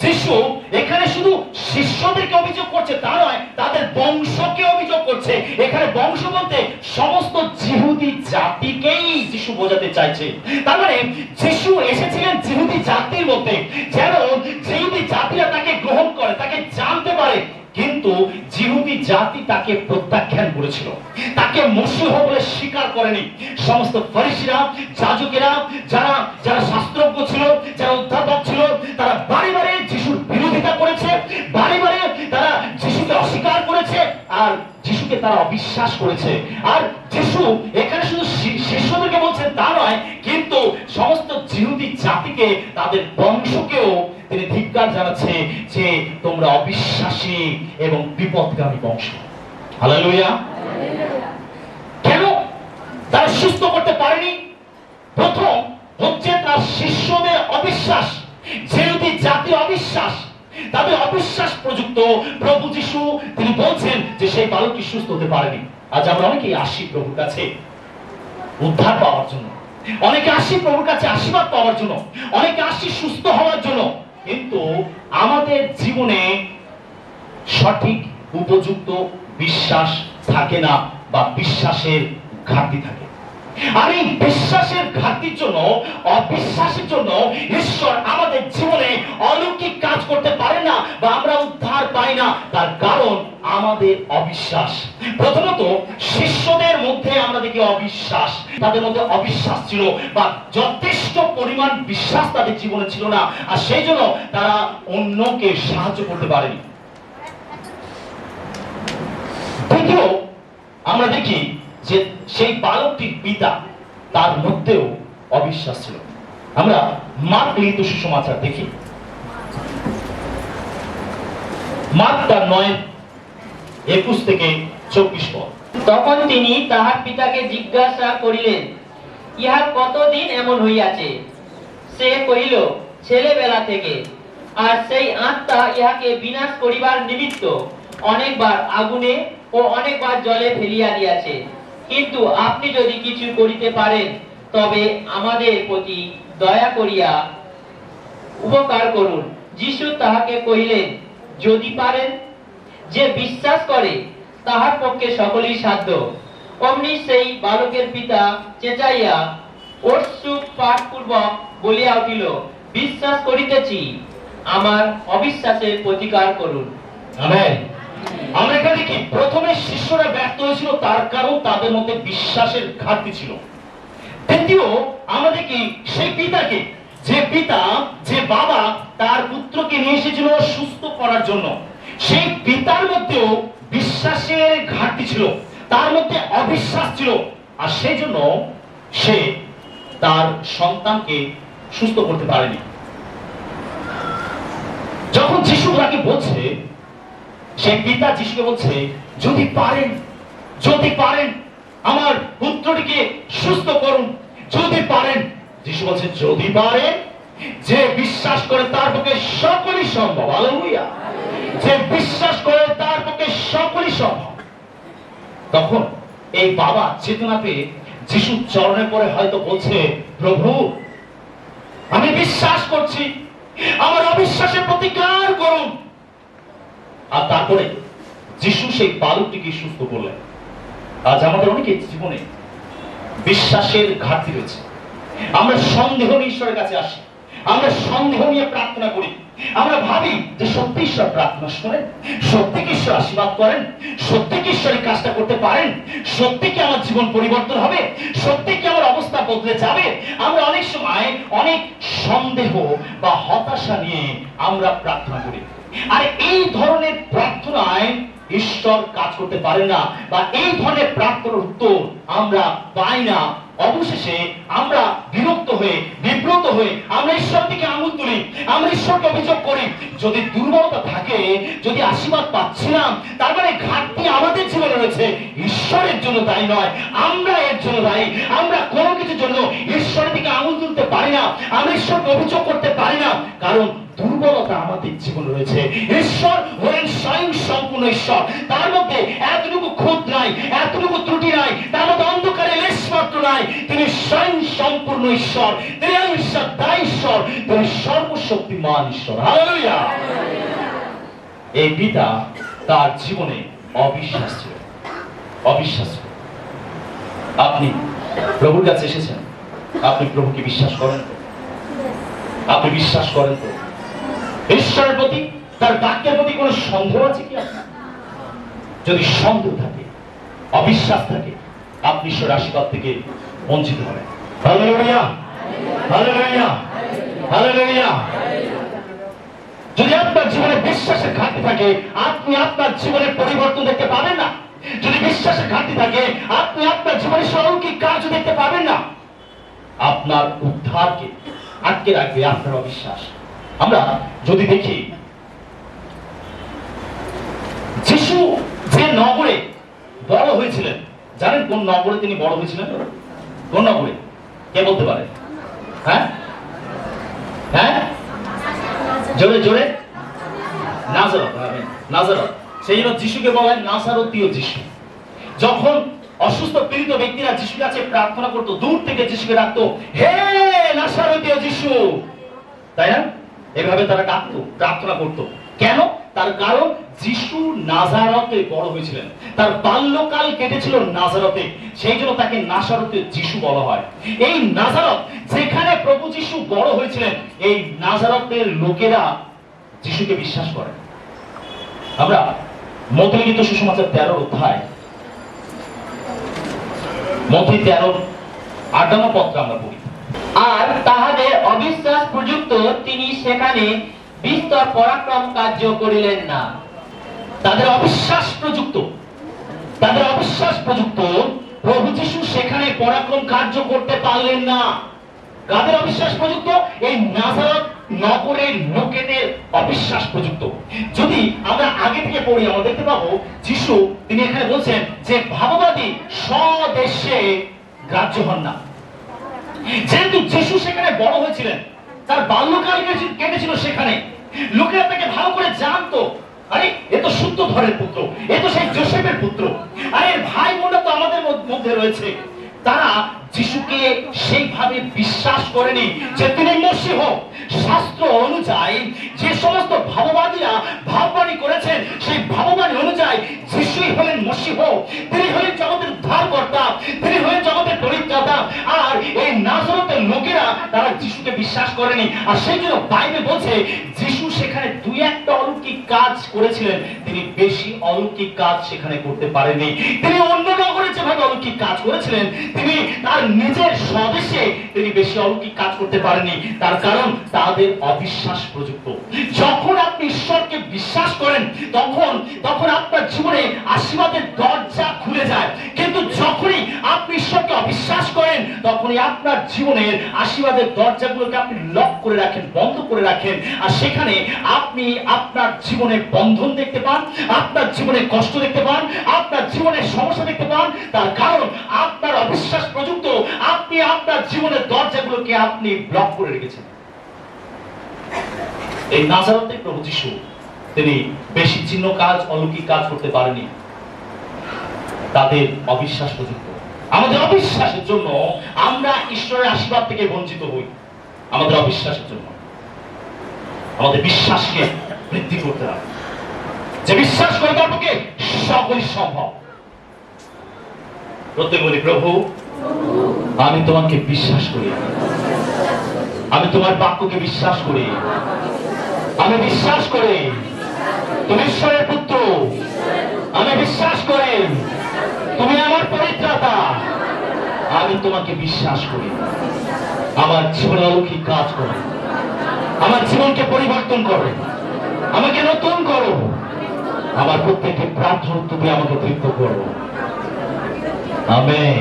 যিশু এখানে শুধু শিষ্যদেরকে অভিযোগ করছে তা নয়, তাদের বংশকে অভিযোগ করছে। এখানে বংশ বলতে সমস্ত জিহুদি জাতিকেই যিশু বোঝাতে চাইছে। তার মানে যিশু এসেছিলেন জিহুদি জাতির মধ্যে, যেন জিহুদি জাতিরা তাকে গ্রহণ করে, তাকে জানতে পারে। কিন্তু জিহুদি জাতি তাকে প্রত্যাখ্যান করেছিল, তাকে মসীহ বলে স্বীকার করেনি। সমস্ত ফরিসিরা, যাজকেরা, যারা যারা শাস্ত্রজ্ঞ ছিল, যারা অধ্যাপক ছিল, তারা বারে বারে যিশুর বিরোধিতা করেছে, বারে বারে তারা যিশুকে অস্বীকার করেছে, আর যিশুকে তারা অবিশ্বাস করেছে। আর যিশু এখানে শুধু শিষ্যদেরকে বলছেন তা নয়, কিন্তু সমস্ত জিহুদি জাতিকে, তাদের বংশকেও তিনি ধিক্কার জানাচ্ছে যে তোমরা অবিশ্বাসী এবং বিপদগামী বংশ। হালেলুয়া। কেন তারা সুস্থ করতে পারেনি? প্রথম হচ্ছে তার শিষ্যদের অবিশ্বাস, জিহুদি জাতি অবিশ্বাস, তাদের অবিশ্বাস প্রযুক্ত প্রভু যিশু তিনি বলছেন যে সেই বালকটি সুস্থ হতে পারেনি। আজ আমরা অনেকেই আসি প্রভুর কাছে উদ্ধার পাওয়ার জন্য, অনেকে আসি প্রভুর কাছে আশীর্বাদ পাওয়ার জন্য, অনেকে আসি সুস্থ হওয়ার জন্য, কিন্তু আমাদের জীবনে সঠিক উপযুক্ত বিশ্বাস থাকে না, বা বিশ্বাসের ঘাটতি থাকে। আর এই বিশ্বাসের ঘাটতির জন্য, অবিশ্বাসের জন্য ঈশ্বর আমাদের জীবনে অলৌকিক কাজ করতে পারে না, বা আমরা উদ্ধার পাই না। তার কারণ আমাদের অবিশ্বাস। প্রথমত শিষ্যদের মধ্যে আমরা দেখি অবিশ্বাস, তাদের মধ্যে অবিশ্বাস ছিল বা যথেষ্ট পরিমাণ বিশ্বাস তাদের জীবনে ছিল না, আর সেই জন্য তারা অন্যকে সাহায্য করতে পারেনি। দ্বিতীয়, আমরা দেখি যে সেই বালকটির পিতা, তার মধ্যেও অবিশ্বাস ছিল। আমরা মার্ক লিখিত সুসমাচার দেখি, মার্ক তার 9:21-24 পদ। তখন তিনি তাহার পিতাকে জিজ্ঞাসা করিলেন, ইহার কতদিন এমন হইয়াছে? সে কহিল, ছেলেবেলা থেকে। আর সেই আত্মা ইহাকে বিনাশ করিবার নিমিত্ত অনেকবার আগুনে ও অনেকবার জলে ফেলিয়া দিয়াছে। কিন্তু আপনি যদি কিছু করিতে পারেন, তবে আমাদের প্রতি দয়া করিয়া উপকার করুন। যিশু তাহাকে কহিলেন, যদি পারেন। যে বিশ্বাস করে তাহার পক্ষে সকলই সাধ্য। অমনি সেই বালকের পিতা চেঁচাইয়া অশ্রু পাঠপূর্বক বলিয়া উঠিল, বিশ্বাস করিতেছি, আমার অবিশ্বাসের প্রতিকার করুন। আমেন। আমরা এখানে দেখি প্রথমে শিষ্যরা ব্যর্থ হয়েছিল, তার কারণ তাদের মধ্যে বিশ্বাসের ঘাটতি ছিল। দ্বিতীয়, আমরা দেখি সেই পিতাকে, যে পিতা, যে বাবা তার পুত্রকে নিয়ে এসেছিল সুস্থ করার জন্য, সেই পিতার মধ্যেও বিশ্বাসের ঘাটতি ছিল, তার মধ্যে অবিশ্বাস ছিল, আর সেই জন্য সে তার সন্তানকে সুস্থ করতে পারেনি। যখন যিশু তাকে বলছে, সেই পিতা যিশুকে বলছে, যদি পারেন, যদি পারেন আমার পুত্রটিকে সুস্থ করুন, যদি পারেন। যিশু বলছে, যদি পারেন। যে বিশ্বাস করে তার পক্ষে সকলই সম্ভব। হালেলুয়া। যে বিশ্বাস করে তার পক্ষে সকলই সম্ভব। তখন এই বাবা চেতনা পেয়ে যিশুর চরণে পড়ে হয়তো বলছে, প্রভু, আমি বিশ্বাস করছি, আমার অবিশ্বাসের প্রতিকার করুন। আর তারপরে যিশু সেই বালকটিকে সুস্থ করলেন। আজ আমাদের অনেকের জীবনে বিশ্বাসের ঘাটতি রয়েছে। আমরা সন্দেহ নিয়ে ঈশ্বরের কাছে আসি, আমরা সন্দেহ নিয়ে প্রার্থনা করি। আমরা ভাবি যে সত্যি ঈশ্বর প্রার্থনা শোনেন, সত্যি কি ঈশ্বর আশীর্বাদ করেন, সত্যি কি ঈশ্বর এই কাজটা করতে পারেন, সত্যি কি আমার জীবন পরিবর্তন হবে, সত্যি কি আমার অবস্থা বদলে যাবে। আমরা অনেক সময় অনেক সন্দেহ বা হতাশা নিয়ে আমরা প্রার্থনা করি। আর এই ধরনের প্রার্থনায় ঈশ্বর কাজ করতে পারে না, বা এই ধরনের প্রার্থনার উত্তর আমরা পাই না। অবশেষে আমরা বিরক্ত হয়ে, বিব্রত হয়ে আমরা ঈশ্বর দিকে আঙুল তুলি, আমরা ঈশ্বরকে অভিযোগ করি। যদি দুর্বলতা থাকে, যদি আশীর্বাদ পাচ্ছিলাম, তার মানে ঘাটতি আমাদের জীবনে রয়েছে, ঈশ্বরের জন্য দায়ী নয়, আমরা এর জন্য দায়ী। আমরা কোনো কিছুর জন্য ঈশ্বরের দিকে আঙুল তুলতে পারি না, আমরা ঈশ্বরকে অভিযোগ করতে পারি না, কারণ দুর্বলতা আমাদের জীবনে রয়েছে। ঈশ্বর হলেন স্বয়ং সম্পূর্ণ ঈশ্বর, তার মধ্যে এতটুকু খুঁত নাই, এতটুকু ত্রুটি নাই, তার মধ্যে অন্ধকারে লেশ মাত্র নাই। তিনি স্বয়ং সম্পূর্ণ ঈশ্বর, তিনি ঈশ্বর, দায়ী ঈশ্বর, তিনি সর্বশক্তিমান ঈশ্বর। হালেলুয়া। এই পিতা, তার জীবনে অবিশ্বাস ছিল, অবিশ্বাস ছিল। আপনি প্রভুর কাছে এসেছেন, আপনি প্রভুকে বিশ্বাস করেন তো? আপনি বিশ্বাস করেন তো? ঈশ্বরের প্রতি, তার বাক্যের প্রতি কোন সন্দেহ আছে কি আপনার? যদি সন্দেহ থাকে, অবিশ্বাস থাকে, আপনি ঈশ্বরের আশীর্বাদ থেকে বঞ্চিত হবেন। Hallelujah, hallelujah, hallelujah. যদি আপনার জীবনে বিশ্বাসের ঘাটতি থাকে, আপনি আপনার জীবনের পরিবর্তন দেখতে পাবেন না। যদি বিশ্বাসের ঘাটতি থাকে, আপনি আপনার জীবনে অলৌকিক কার্য দেখতে পাবেন না। আপনার উদ্ধারকে আটকে রাখবে আপনার অবিশ্বাস। আমরা যদি দেখি, যিশু যে নগরে বড় হয়েছিলেন, জানেন কোন নগরে তিনি বড় হয়েছিলেন? কোন নগরে? কে বলতে পারে? হ্যাঁ হ্যাঁ, জোরে জোরে। নাজারত। নাজারত। সেই জন্য যিশুকে বলা হয় নাজারতীয় যিশু। যখন অসুস্থ পীড়িত ব্যক্তিরা যিশুর কাছে প্রার্থনা করতো, দূর থেকে যিশুকে ডাকতো, হে নাজারতীয় যিশু, তাই না? এভাবে তারা ডাকতো, প্রার্থনা করতো। কেন? তার কারণ যিশু নাজারতে বড় হয়েছিলেন, তার বাল্যকাল কেটেছিল নাজারতে, সেই জন্য তাকে নাজারতীয় যিশু বলা হয়। এই নাজারত যেখানে প্রভু যিশু বড় হয়েছিলেন, এই নাজারতের লোকেরা যিশুকে বিশ্বাস করে। আমরা মথলিখিত সুসমাচার 13 অধ্যায় মথি 13:58 পত্র আমরা পড়ি। আর তাহাদের অবিশ্বাস প্রযুক্ত তিনি সেখানে বিস্তর পরাক্রম কার্য করিলেন না। তাদের অবিশ্বাস প্রযুক্ত প্রভু যিশু সেখানে পরাক্রম কার্য করতে পারলেন না। কাদের অবিশ্বাস প্রযুক্ত? এই নাজারত নগরের লোকেদের অবিশ্বাস প্রযুক্ত। যদি আমরা আগে থেকে পড়ি আমরা দেখতে পাবো যিশু তিনি এখানে বলছেন যে ভাববাদী স্বদেশে গ্রাহ্য হন না। যেহেতু যিশু সেখানে বড় হয়েছিলেন, তার বাল্যকাল কেটেছিল সেখানে, লোকেরা তাকে ভালো করে জানতো, আরে এ তো শুদ্ধ ধরের পুত্র, এ তো সেই যোসেফের পুত্র, আরে ভাই বোনরা তো আমাদের মধ্যে রয়েছে। তারা যিশুকে সেইভাবে বিশ্বাস করেনি যে তিনি মসিহ। শাস্ত্র অনুযায়ী যে সমস্ত ভাববাদীরা ভাববাণী করেছেন সেই ভাববাণী অনুযায়ী যিশুই হলেন মসিহ, তিনি হলেন জগতের উদ্ধারকর্তা, তিনি হলেন জগতের পরিত্রাতা। আর এই নাজারতের লোকেরা তারা যিশুকে বিশ্বাস করেনি। আর সেই জন্য বাইবেল বলছে যিশু সেখানে দুই একটা অলৌকিক কাজ করেছিলেন, তিনি বেশি অলৌকিক কাজ সেখানে করতে পারেননি। তিনি অন্য নগরে যেভাবে অলৌকিক কাজ করেছিলেন তিনি তার নিজের স্বদেশে তিনি বেশি অলৌকিক কাজ করতে পারেননি। তার কারণ তাদের অবিশ্বাস প্রযুক্ত। যখন আপনি ঈশ্বরকে বিশ্বাস করেন তখন আপনার জীবনে আশীর্বাদের দরজা খুলে যায়। কিন্তু যখনই আপনি ঈশ্বরকে অবিশ্বাস করেন তখনই আপনার জীবনের আশীর্বাদের দরজাগুলোকে আপনি লক করে রাখেন, বন্ধ করে রাখেন। আর সেখানে আপনি আপনার জীবনে বন্ধন দেখতে পান, আপনার জীবনে কষ্ট দেখতে পান, আপনার জীবনের সমস্যা দেখতে পান। তার কারণ আপনার অবিশ্বাস প্রযুক্ত, আপনি আপনার জীবনের দরজাগুলোকে আপনি ব্লক করে রেখেছেন। এই নাজারতের প্রভু যিশু তিনি বেশি চিহ্ন কাজ, অলৌকিক কাজ করতে পারেনি, তাদের অবিশ্বাস প্রযুক্ত। আমাদের অবিশ্বাসের জন্য আমরা ঈশ্বরের আশীর্বাদ থেকে বঞ্চিত হই। আমাদের অবিশ্বাসের জন্য আমাদের বিশ্বাসকে বৃদ্ধি করতে হবে। যে বিশ্বাস করে তার পক্ষে সকলই সম্ভব। প্রত্যেক বলি, প্রভু আমি তোমাকে বিশ্বাস করি, আমি তোমার বাক্যকে বিশ্বাস করি, আমি বিশ্বাস করি তুমি ঈশ্বরের পুত্র, আমি বিশ্বাস করি তুমি আমার পরিত্রাতা, আমি তোমাকে বিশ্বাস করি। আমার জীবনে অলৌকিক কাজ করো, আমার জীবনকে পরিবর্তন করো, আমাকে নতুন করো, আমার প্রত্যেকটি প্রার্থনা তুমি আমাকে তৃপ্ত করো। আমেন।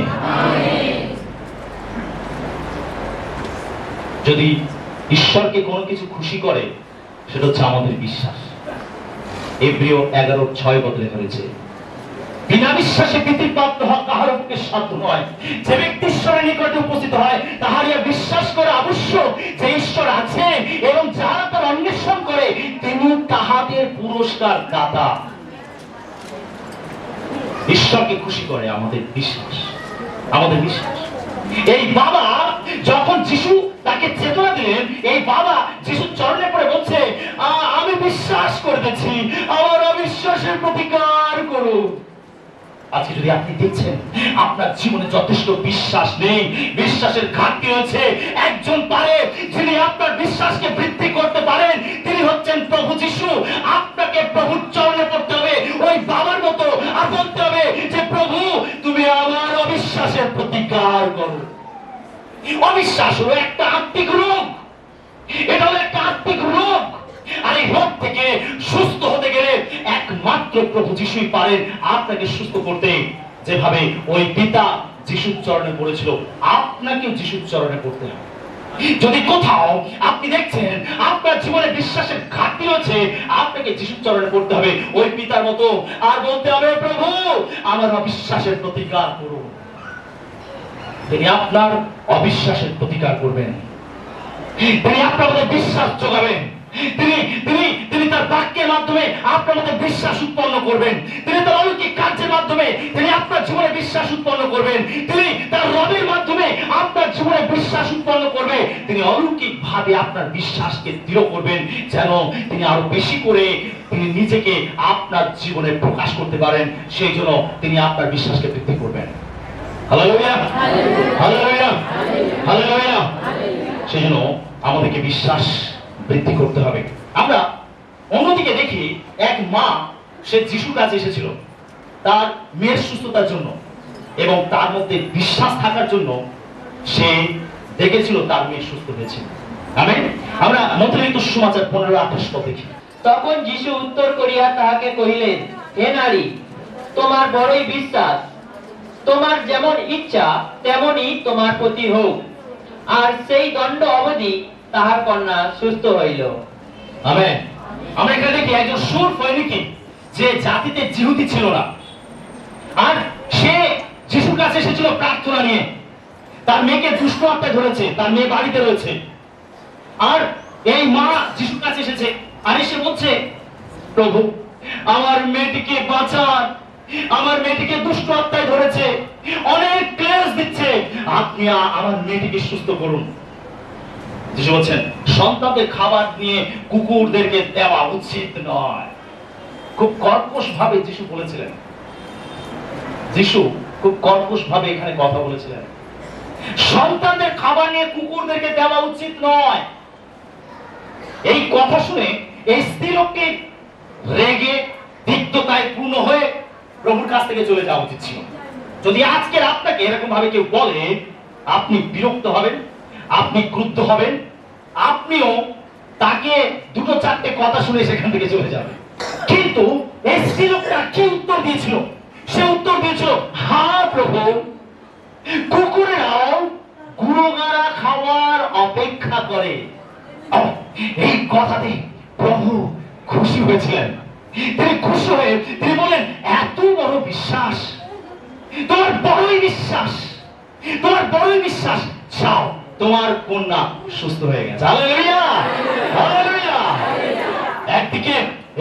যদি ঈশ্বরকে কোনো কিছু খুশি করে সেটা হচ্ছে আমাদের বিশ্বাস। এব্রিয় 11:6 বদলে ধরেছে, বিনা বিশ্বাসে পিতৃপ্রাপ্ত হওয়া কাহার পক্ষে সাধ্য নয়। যে ব্যক্তি ঈশ্বরের নিকটে উপস্থিত হয় তাহার বিশ্বাস করে আবশ্যক যে ঈশ্বর আছেন এবং যারা তার অন্বেষণ করে তিনি তাহাদের পুরস্কার দাতা। ঈশ্বরকে খুশি করে আমাদের বিশ্বাস, আমাদের বিশ্বাস। এই বাবা যখন যিশু তাকে চেতনা দিলেন, এই বাবা যিশুর চরণে পড়ে বলছে আমি বিশ্বাস করতেছি, আমার অবিশ্বাসের প্রতিকার করুন। আজকে যদি আপনি দেখছেন আপনার জীবনে যথেষ্ট বিশ্বাস নেই, বিশ্বাসের ঘাটতি রয়েছে, একজন পারে যিনি আপনার বিশ্বাসকে বৃদ্ধি করতে পারেন, তিনি হচ্ছেন প্রভু যিশু। আপনাকে প্রভুর চরণে পড়তে হবে ওই বাবার মতো, আর বলতে হবে যে প্রভু তুমি আমার অবিশ্বাসের প্রতিকার করো। অবিশ্বাস হলো একটা আত্মিক রোগ, এটা হলো একটা আত্মিক রোগ। আর এই রোগ থেকে সুস্থ হতে গেলে একমাত্র প্রভু যিশুই পারেন আপনাকে সুস্থ করতে। যেভাবে ওই পিতা যিশুর চরণে পড়েছিল, আপনাকেও যিশুর চরণে পড়তে হবে। যদি কোথাও আপনি দেখছেন আপনার জীবনে বিশ্বাসের ঘাটতি রয়েছে, আপনাকে যিশুর চরণে পড়তে হবে ওই পিতার মতো, আর বলতে হবে প্রভু আমার অবিশ্বাসের প্রতিকার করুন। তিনি আপনার অবিশ্বাসের প্রতিকার করবেন, তিনি আপনার মধ্যে বিশ্বাস যোগাবেন, তিনি তার বাক্যের মাধ্যমে আপনার মধ্যে বিশ্বাস উৎপন্ন করবেন, তিনি তার অলৌকিক কার্যের মাধ্যমে তিনি আপনার জীবনে বিশ্বাস উৎপন্ন করবেন, তিনি তার রবের মাধ্যমে আপনার জীবনে বিশ্বাস উৎপন্ন করবে। তিনি অলৌকিক ভাবে আপনার বিশ্বাসকে দৃঢ় করবেন, যেন তিনি আরো বেশি করে তিনি নিজেকে আপনার জীবনে প্রকাশ করতে পারেন। সেই জন্য তিনি আপনার বিশ্বাসকে বৃদ্ধি করবেন। Hallelujah, hallelujah, hallelujah. সেই জন্য আমাদেরকে বিশ্বাস বৃদ্ধি করতে হবে। আমরা অন্যদিকে দেখি এক মা সে যিশুর কাছে এসেছিল তার মেয়ের সুস্থতার জন্য, এবং তার মধ্যে বিশ্বাস থাকার জন্য সে দেখেছিল তার মেয়ে সুস্থ হয়েছে। আমেন। আমরা মথলিত সুসমাচার 15-28 পদ দেখি। তখন যীশু উত্তর করিয়া তাহাকে কহিলেন, হে নারী, তোমার বড়ই বিশ্বাস, তোমার যেমন ইচ্ছা তেমনি তোমার প্রতি হোক। আর সেই দণ্ড অবধি তাহার কন্যা সুস্থ হইল। আমেন। আমরা এখানে দেখি একজন সুর ফয়নিকি, যে জাতিতে জিহুদি ছিল না, আর সে যিশুর কাছে এসেছিল প্রার্থনা নিয়ে। তার মেয়েকে দুষ্ট আত্মায় ধরেছে, তার মেয়ে বাড়িতে রয়েছে, আর এই মা যিশুর কাছে এসেছে আর এসে বলছে, প্রভু আমার মেয়েটিকে বাঁচান, আমার মেয়েটিকে দুষ্ট আত্মায় ধরেছে, অনেক ক্লেশ দিচ্ছে, আপনি আমার মেয়েটিকে সুস্থ করুন। যিশু বলছেন, সন্তানদের খাবার নিয়ে কুকুরদেরকে দেওয়া উচিত নয়। খুব কর্কশ ভাবে যিশু বলেছিলেন, যিশু খুব কর্কশ ভাবে এখানে কথা বলেছিলেন, সন্তানদের খাবার নিয়ে কুকুরদেরকে দেওয়া উচিত নয়। এই কথা শুনে এই স্ত্রী লোককে রেগে তিক্ততায় পূর্ণ হয়ে প্রভুর কাছ থেকে চলে যাওয়া উচিত ছিল। যদি আজকের আপনাকে এরকম ভাবে কেউ বলে, আপনি বিরক্ত হবেন, আপনি ক্রুদ্ধ হবেন, আপনিও তাকে দুটো চারটে কথা শুনে সেখান থেকে চলে যাবেন। কিন্তু এই স্ত্রী লোকটা কি উত্তর দিয়েছিল? সে উত্তর দিয়েছিল, হ্যাঁ প্রভু, কুকুরেরাও গুঁড়োগাড়া খাওয়ার অপেক্ষা করে। এই কথাতে প্রভু খুশি হয়েছিলেন। তিনি খুশি হয়ে তিনি বলেন, এত বড় বিশ্বাস, তোমার বড়ই বিশ্বাস, তোমার বড়ই বিশ্বাস, যাও তোমার কন্যা সুস্থ হয়ে গেছে। Hallelujah, hallelujah. একদিকে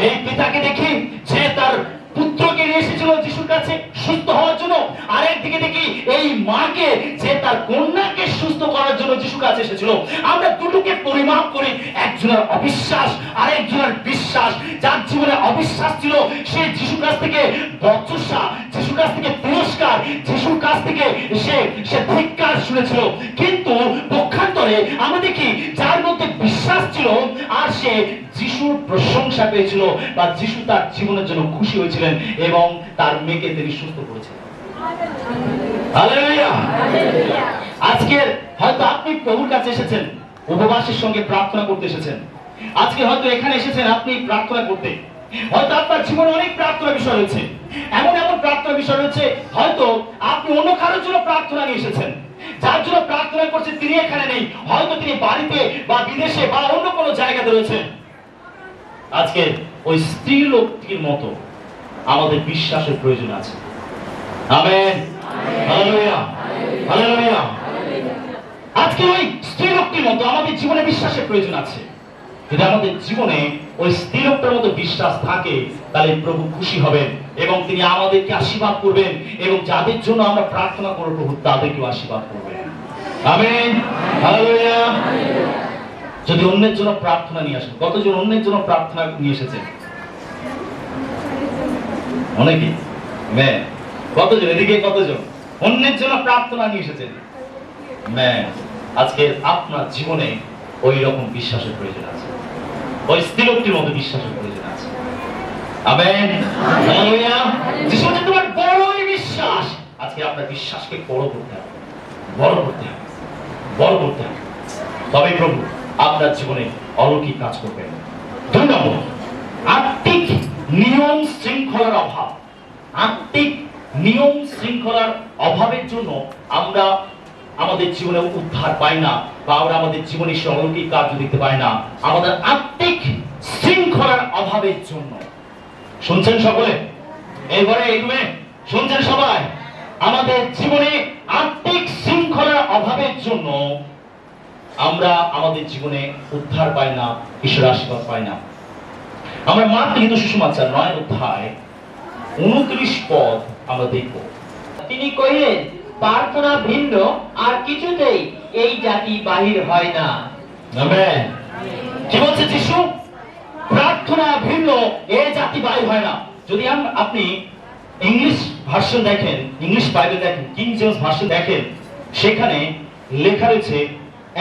এই পিতাকে দেখি যে তার পুত্রকে নিয়ে এসেছিল যিশুর কাছে সুস্থ হওয়ার জন্য, আর একদিকে দেখি এই মাকে যে তার কন্যাকে সুস্থ করার জন্য যিশুর কাছে এসেছিল। আমরা দুটোকে পরিমাপ করি, একজনের অবিশ্বাস আর একজনের বিশ্বাস। যার জীবনে অবিশ্বাস ছিল সে যিশুর কাছ থেকে বচসা, যিশুর কাছ থেকে তিরস্কার, যিশুর কাছ থেকে সে ধিক্কার শুনেছিল। কিন্তু পক্ষান্তরে আমরা দেখি যার মধ্যে বিশ্বাস ছিল আর সে যিশুর প্রশংসা পেয়েছিল, বা যিশু তার জীবনের জন্য খুশি হয়েছিলেন এবং তার মেয়েকে তিনি সুস্থ করেছিলেন। হালেলুয়া। আজকে হয়তো আপনি প্রভুর কাছে এসেছেন, উপবাসের সঙ্গে প্রার্থনা করতে এসেছেন। আজকে হয়তো এখানে এসেছেন আপনি প্রার্থনা করতে। হয়তো আপনার জীবনে অনেক প্রার্থনা বিষয় রয়েছে, এমন এমন প্রার্থনা বিষয় রয়েছে, হয়তো আপনি অন্য কারোর জন্য প্রার্থনা নিয়ে এসেছেন। যার জন্য প্রার্থনা করছেন তিনি এখানে নেই, হয়তো তিনি বাড়িতে বা বিদেশে বা অন্য কোনো জায়গাতে রয়েছেন। আজকে ওই স্ত্রী লোকটির মতো আমাদের বিশ্বাসের প্রয়োজন আছে। Amen, hallelujah, hallelujah. আজকে ওই স্ত্রী লোকটির মতো আমাদের জীবনে বিশ্বাসের প্রয়োজন আছে। যদি আমাদের জীবনে ওই স্ত্রী লোকটার মতো বিশ্বাস থাকে, তাহলে প্রভু খুশি হবেন এবং তিনি আমাদেরকে আশীর্বাদ করবেন, এবং যাদের জন্য আমরা প্রার্থনা করব প্রভু তাদেরকেও আশীর্বাদ করবেন। Amen, hallelujah. যদি অন্যের জন্য প্রার্থনা নিয়ে আসেন, কতজন অন্যের জন্য প্রার্থনা নিয়ে এসেছেন? অনেকে। কতজন এদিকে, কতজন অন্যের জন্য প্রার্থনা নিয়ে এসেছেন? আজকে আপনার জীবনে ওই রকম বিশ্বাসের প্রয়োজন আছে, ওই স্ত্রী লোকটির মতো বিশ্বাসের প্রয়োজন আছে। Amen, hallelujah. যিশু বলেন, তোমার বড়ই বিশ্বাস। আজকে আপনার বিশ্বাসকে বড় করতে হবে, বড় করতে হবে, বড় করতে হবে, তবে প্রভু আপনার জীবনে অলৌকিক কাজ করবেন। 2 নম্বর, আত্মিক নিয়ম শৃঙ্খলার অভাব। আত্মিক নিয়ম শৃঙ্খলার অভাবের জন্য আমরা আমাদের জীবনে উদ্ধার পাই না, বা আমরা আমাদের জীবনে সে অলৌকিক কাজ দেখতে পাই না, আমাদের আত্মিক শৃঙ্খলার অভাবের জন্য। শুনছেন সকলে? এইবারে এগুলো শুনছেন সবাই? আমাদের জীবনে আত্মিক শৃঙ্খলার অভাবের জন্য আমরা আমাদের জীবনে উদ্ধার পাই না, ঈশ্বরের আশীর্বাদ পাই না। আমরা মার্কলিখিত সুসমাচার 9 অধ্যায় 29 পদ আমরা দেখব। তিনি কহিলেন, প্রার্থনা ভিন্ন আর কিছুতেই এই জাতি বাহির হয় না। আমেন। কি বলছে যিশু? প্রার্থনা ভিন্ন এই জাতি বাহির হয় না। যদি আপনি ইংলিশ ভার্সন দেখেন, ইংলিশ বাইবেল দেখেন, কিং জেমস ভার্সন দেখেন, সেখানে লেখা রয়েছে,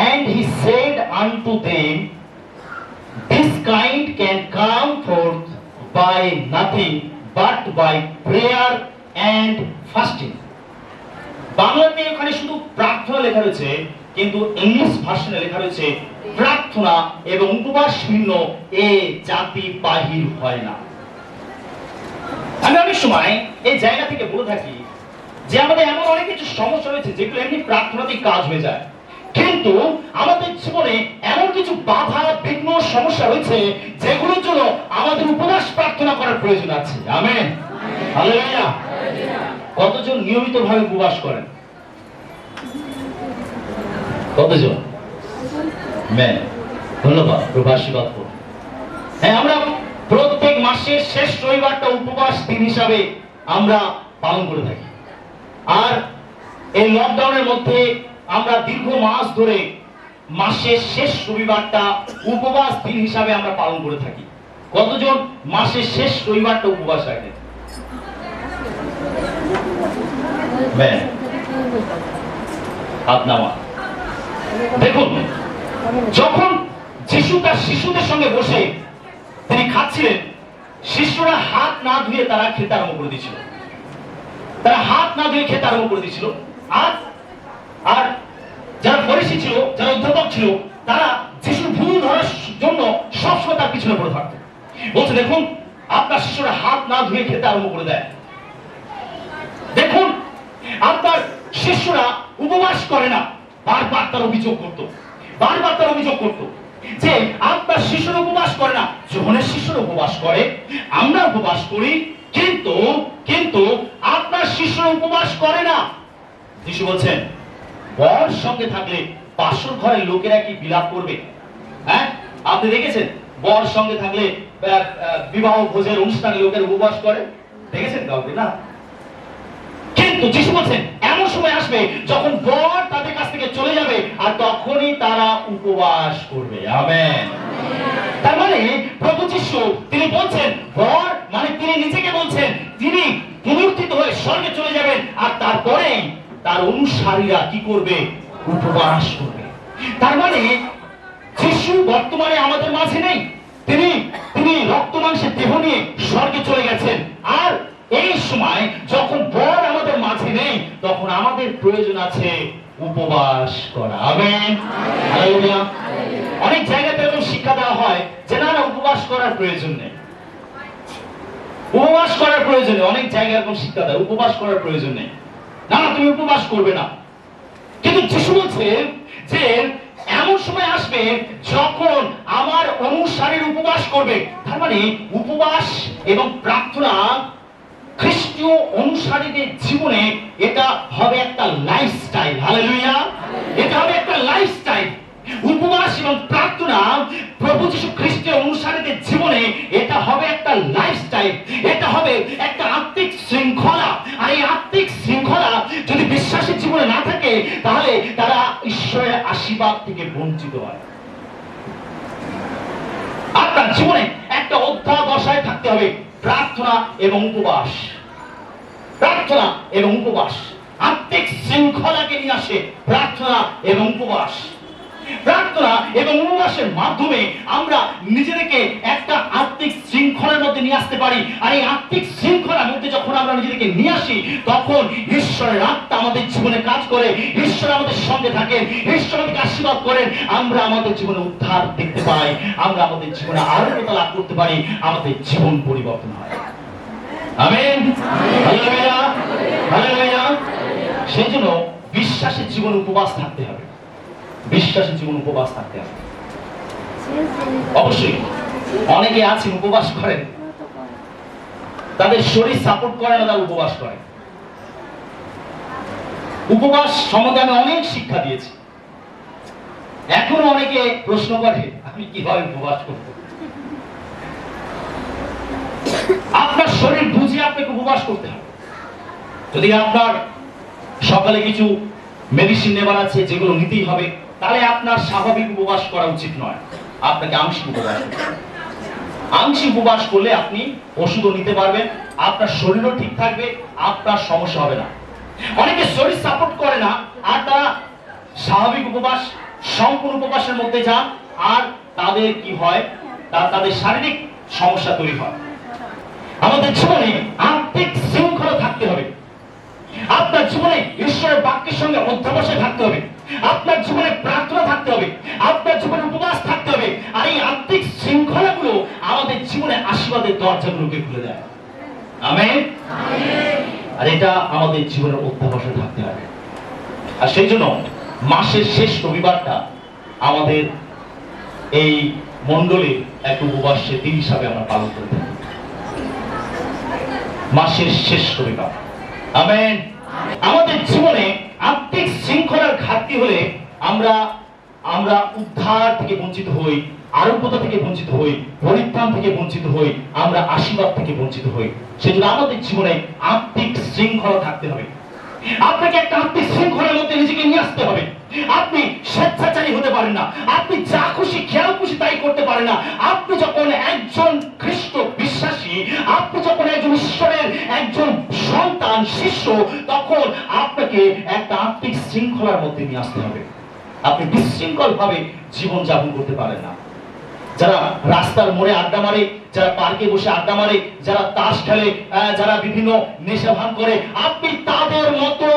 and he said unto them, this kind can come forth by nothing but by prayer and fasting. বাংলাতে ওখানে শুধু প্রার্থনা লেখা রয়েছে, কিন্তু ইংলিশ ভার্সনে লেখা রয়েছে প্রার্থনা এবং উপবাস ভিন্ন এ জাতি বাহির হয় না। আমি অনেক সময় এই জায়গা থেকে বলে থাকি যে আমাদের এমন অনেক কিছু সমস্যা রয়েছে যেগুলো এমনি প্রার্থনাতেই কাজ হয়ে যায়, কিন্তু আমাদের জীবনে এমন কিছু বাধা বিঘ্ন সমস্যা রয়েছে যেগুলোর জন্য আমাদের উপবাস প্রার্থনা করার প্রয়োজন আছে। Amen, hallelujah. কতজন নিয়মিতভাবে উপবাস করেন? কতজন? ম্যান, ধন্যবাদ, প্রভু আশীর্বাদ করুন। হ্যাঁ, আমরা প্রত্যেক মাসের শেষ রবিবারটা উপবাস দিন হিসাবে আমরা পালন করে থাকি। আর এই লকডাউনের মধ্যে আমরা দীর্ঘ মাস ধরে মাসের শেষ রবিবারটা উপবাস দিন হিসাবে আমরা পালন করে থাকি। কতজন মাসের শেষ রবিবারটা উপবাস রাখেন? দেখুন, যখন যিশু তার শিশুদের সঙ্গে বসে তিনি খাচ্ছিলেন, শিশুরা হাত না ধুয়ে তারা খেতে আরম্ভ করে দিয়েছিল। তারা হাত না ধুয়ে খেতে আরম্ভ করে দিয়েছিল। আর যারা ফরিসি ছিল, যারা অধ্যাপক ছিল, তারা যিশুর ভুল ধরার জন্য সবসময় তার পিছনে পড়ে থাকতো। বলছে, দেখুন আপনার শিশুরা হাত না ধুয়ে খেতে আরম্ভ করে দেয়। দেখুন আপনার শিশুরা উপবাস করে না। বারবার তার অভিযোগ করতো, বারবার তার অভিযোগ করতো যে আপনার শিশুরা উপবাস করে না। যোহনের শিশুরা উপবাস করে, আমরা উপবাস করি, কিন্তু কিন্তু আপনার শিশুরা উপবাস করে না। যিশু বলছেন, বর সঙ্গে থাকলে বাসর ঘরের লোকেরা কি বিলাপ করবে? হ্যাঁ, আপনি দেখেছেন বর সঙ্গে থাকলে বিবাহ ভোজের অনুষ্ঠানে লোকের উপবাস করে? দেখেছেন কাউকে? না। কিন্তু যিশু বলছেন, এমন সময় আসবে যখন বর তাদের কাছ থেকে চলে যাবে আর তখনই তারা উপবাস করবে। আমেন। তার মানে প্রভু যিশু তিনি বলছেন, বর মানে তিনি নিজেকে বলছেন, তিনি পুনরুত্থিত হয়ে স্বর্গে চলে যাবেন আর তারপরেই তার অনুসারীরা কি করবে? উপবাস করবে। তার মানে যিশু বর্তমানে আমাদের মাঝে নেই, তিনি তিনি রক্ত মাংসের দেহ নিয়ে স্বর্গে চলে গেছেন। আর এই সময় যখন বর আমাদের মাঝে নেই, তখন আমাদের প্রয়োজন আছে উপবাস করা। Amen, hallelujah. অনেক জায়গাতে এরকম শিক্ষা দেওয়া হয় যে না, উপবাস করার প্রয়োজন নেই, উপবাস করার প্রয়োজন নেই। অনেক জায়গায় এরকম শিক্ষা দেয়, উপবাস করার প্রয়োজন নেই, না তুমি উপবাস করবে না। কিন্তু যিশু বলছে যে এমন সময় আসবে যখন আমার অনুসারীর উপবাস করবে। তার মানে উপবাস এবং প্রার্থনা খ্রিস্টীয় অনুসারীদের জীবনে এটা হবে একটা লাইফস্টাইল। হালেলুয়া। এটা হবে একটা লাইফস্টাইল। উপবাস এবং প্রার্থনা প্রভু যীশু খ্রিস্টের অনুসারীদের জীবনে এটা হবে একটা লাইফস্টাইল, এটা হবে একটা আত্মিক শৃঙ্খলা। আর এই আত্মিক শৃঙ্খলা যদি বিশ্বাসের জীবনে না থাকে, তাহলে তারা ঈশ্বরের আশীর্বাদ থেকে বঞ্চিত হয়। আপনার জীবনে একটা অধ্যাবসায় থাকতে হবে, প্রার্থনা এবং উপবাস। প্রার্থনা এবং উপবাস আত্মিক শৃঙ্খলাকে নিয়ে আসে। প্রার্থনা এবং উপবাস, প্রার্থনা এবং উপবাসের মাধ্যমে আমরা নিজেদেরকে একটা আত্মিক শৃঙ্খলার মধ্যে নিয়ে আসতে পারি। আর এই আত্মিক শৃঙ্খলার মধ্যে যখন আমরা নিজেদেরকে নিয়ে আসি, তখন ঈশ্বরের আত্মা আমাদের জীবনে কাজ করে, ঈশ্বর আমাদের সঙ্গে থাকেন, ঈশ্বর আমাদেরকে আশীর্বাদ করেন। আমরা আমাদের জীবনে উদ্ধার দেখতে পাই, আমরা আমাদের জীবনে আরোগ্যতা লাভ করতে পারি, আমাদের জীবন পরিবর্তন হয়। Amen, hallelujah, hallelujah. সেই জন্য বিশ্বাসের জীবন উপবাস থাকতে হবে, বিশ্বাসের জীবন উপবাস থাকতে হবে। অবশ্যই অনেকে আছেন উপবাস করেন, তাদের শরীর সাপোর্ট করে না, তারা উপবাস করে। উপবাস সম্বন্ধে আমি অনেক শিক্ষা দিয়েছি, এখনো অনেকে প্রশ্ন করে আমি কিভাবে উপবাস করব। আপনার শরীর বুঝে আপনাকে উপবাস করতে হবে। যদি আপনার সকালে কিছু মেডিসিন নেবার আছে যেগুলো নিতেই হবে, তাহলে আপনার স্বাভাবিক উপবাস করা উচিত নয়, আপনাকে আংশিক উপবাস করতে হবে। আংশিক উপবাস করলে আপনি ওষুধও নিতে পারবেন, আপনার শরীরও ঠিক থাকবে, আপনার সমস্যা হবে না। অনেকে শরীর সাপোর্ট করে না আর তারা স্বাভাবিক উপবাস, সম্পূর্ণ উপবাসের মধ্যে যান, আর তাদের কি হয়, তাদের শারীরিক সমস্যা তৈরি হয়। আমাদের জীবনে আত্মিক শৃঙ্খলা থাকতে হবে। আপনার জীবনে ঈশ্বরের বাক্যের সঙ্গে অধ্যবসায় থাকতে হবে। আপনার জীবনে প্রার্থনা থাকতে হবে। আপনার জীবনে উপবাস থাকতে হবে। আর এই আত্মিক শৃঙ্খলাগুলো আমাদের জীবনে আশীর্বাদের দরজাগুলোকে খুলে দেয়। আমেন। আর এটা আমাদের জীবনের অধ্যবসায় থাকতে হবে। আর সেই জন্য মাসের শেষ রবিবারটা আমাদের এই মণ্ডলীর এক উপবাসের দিন হিসাবে আমরা পালন করে থাকি। মাসের শেষ রবিবার। আমেন। আমাদের জীবনে আত্মিক শৃঙ্খলার ঘাটতি হলে আমরা উদ্ধার থেকে বঞ্চিত হই, আরোগ্যতা থেকে বঞ্চিত হই, পরিত্রাণ থেকে বঞ্চিত হই, আমরা আশীর্বাদ থেকে বঞ্চিত হই। সেজন্য আমাদের জীবনে আত্মিক শৃঙ্খলা থাকতে হবে। আপনাকে একটা আত্মিক শৃঙ্খলার মধ্যে নিজেকে নিয়ে আসতে হবে। আপনি স্বেচ্ছাচারী হতে পারেন না। আপনি যা খুশি খেয়াল খুশি তাই করতে পারেন না। আপনি যখন একজন খ্রিস্ট বিশ্বাসী, আপনি যখন একজন ঈশ্বরের একজন সন্তান শিষ্য, তখন আপনাকে একটা আত্মিক শৃঙ্খলার মধ্যে নিয়ে আসতে হবে। আপনি বিশৃঙ্খল ভাবে জীবন যাপন করতে পারেন না। যারা রাস্তার মোড়ে আড্ডা মারে, যারা পার্কে বসে আড্ডা মারে, যারা তাস খেলে, যারা বিভিন্ন নেশা ভান করে, আপনি তাদের মতো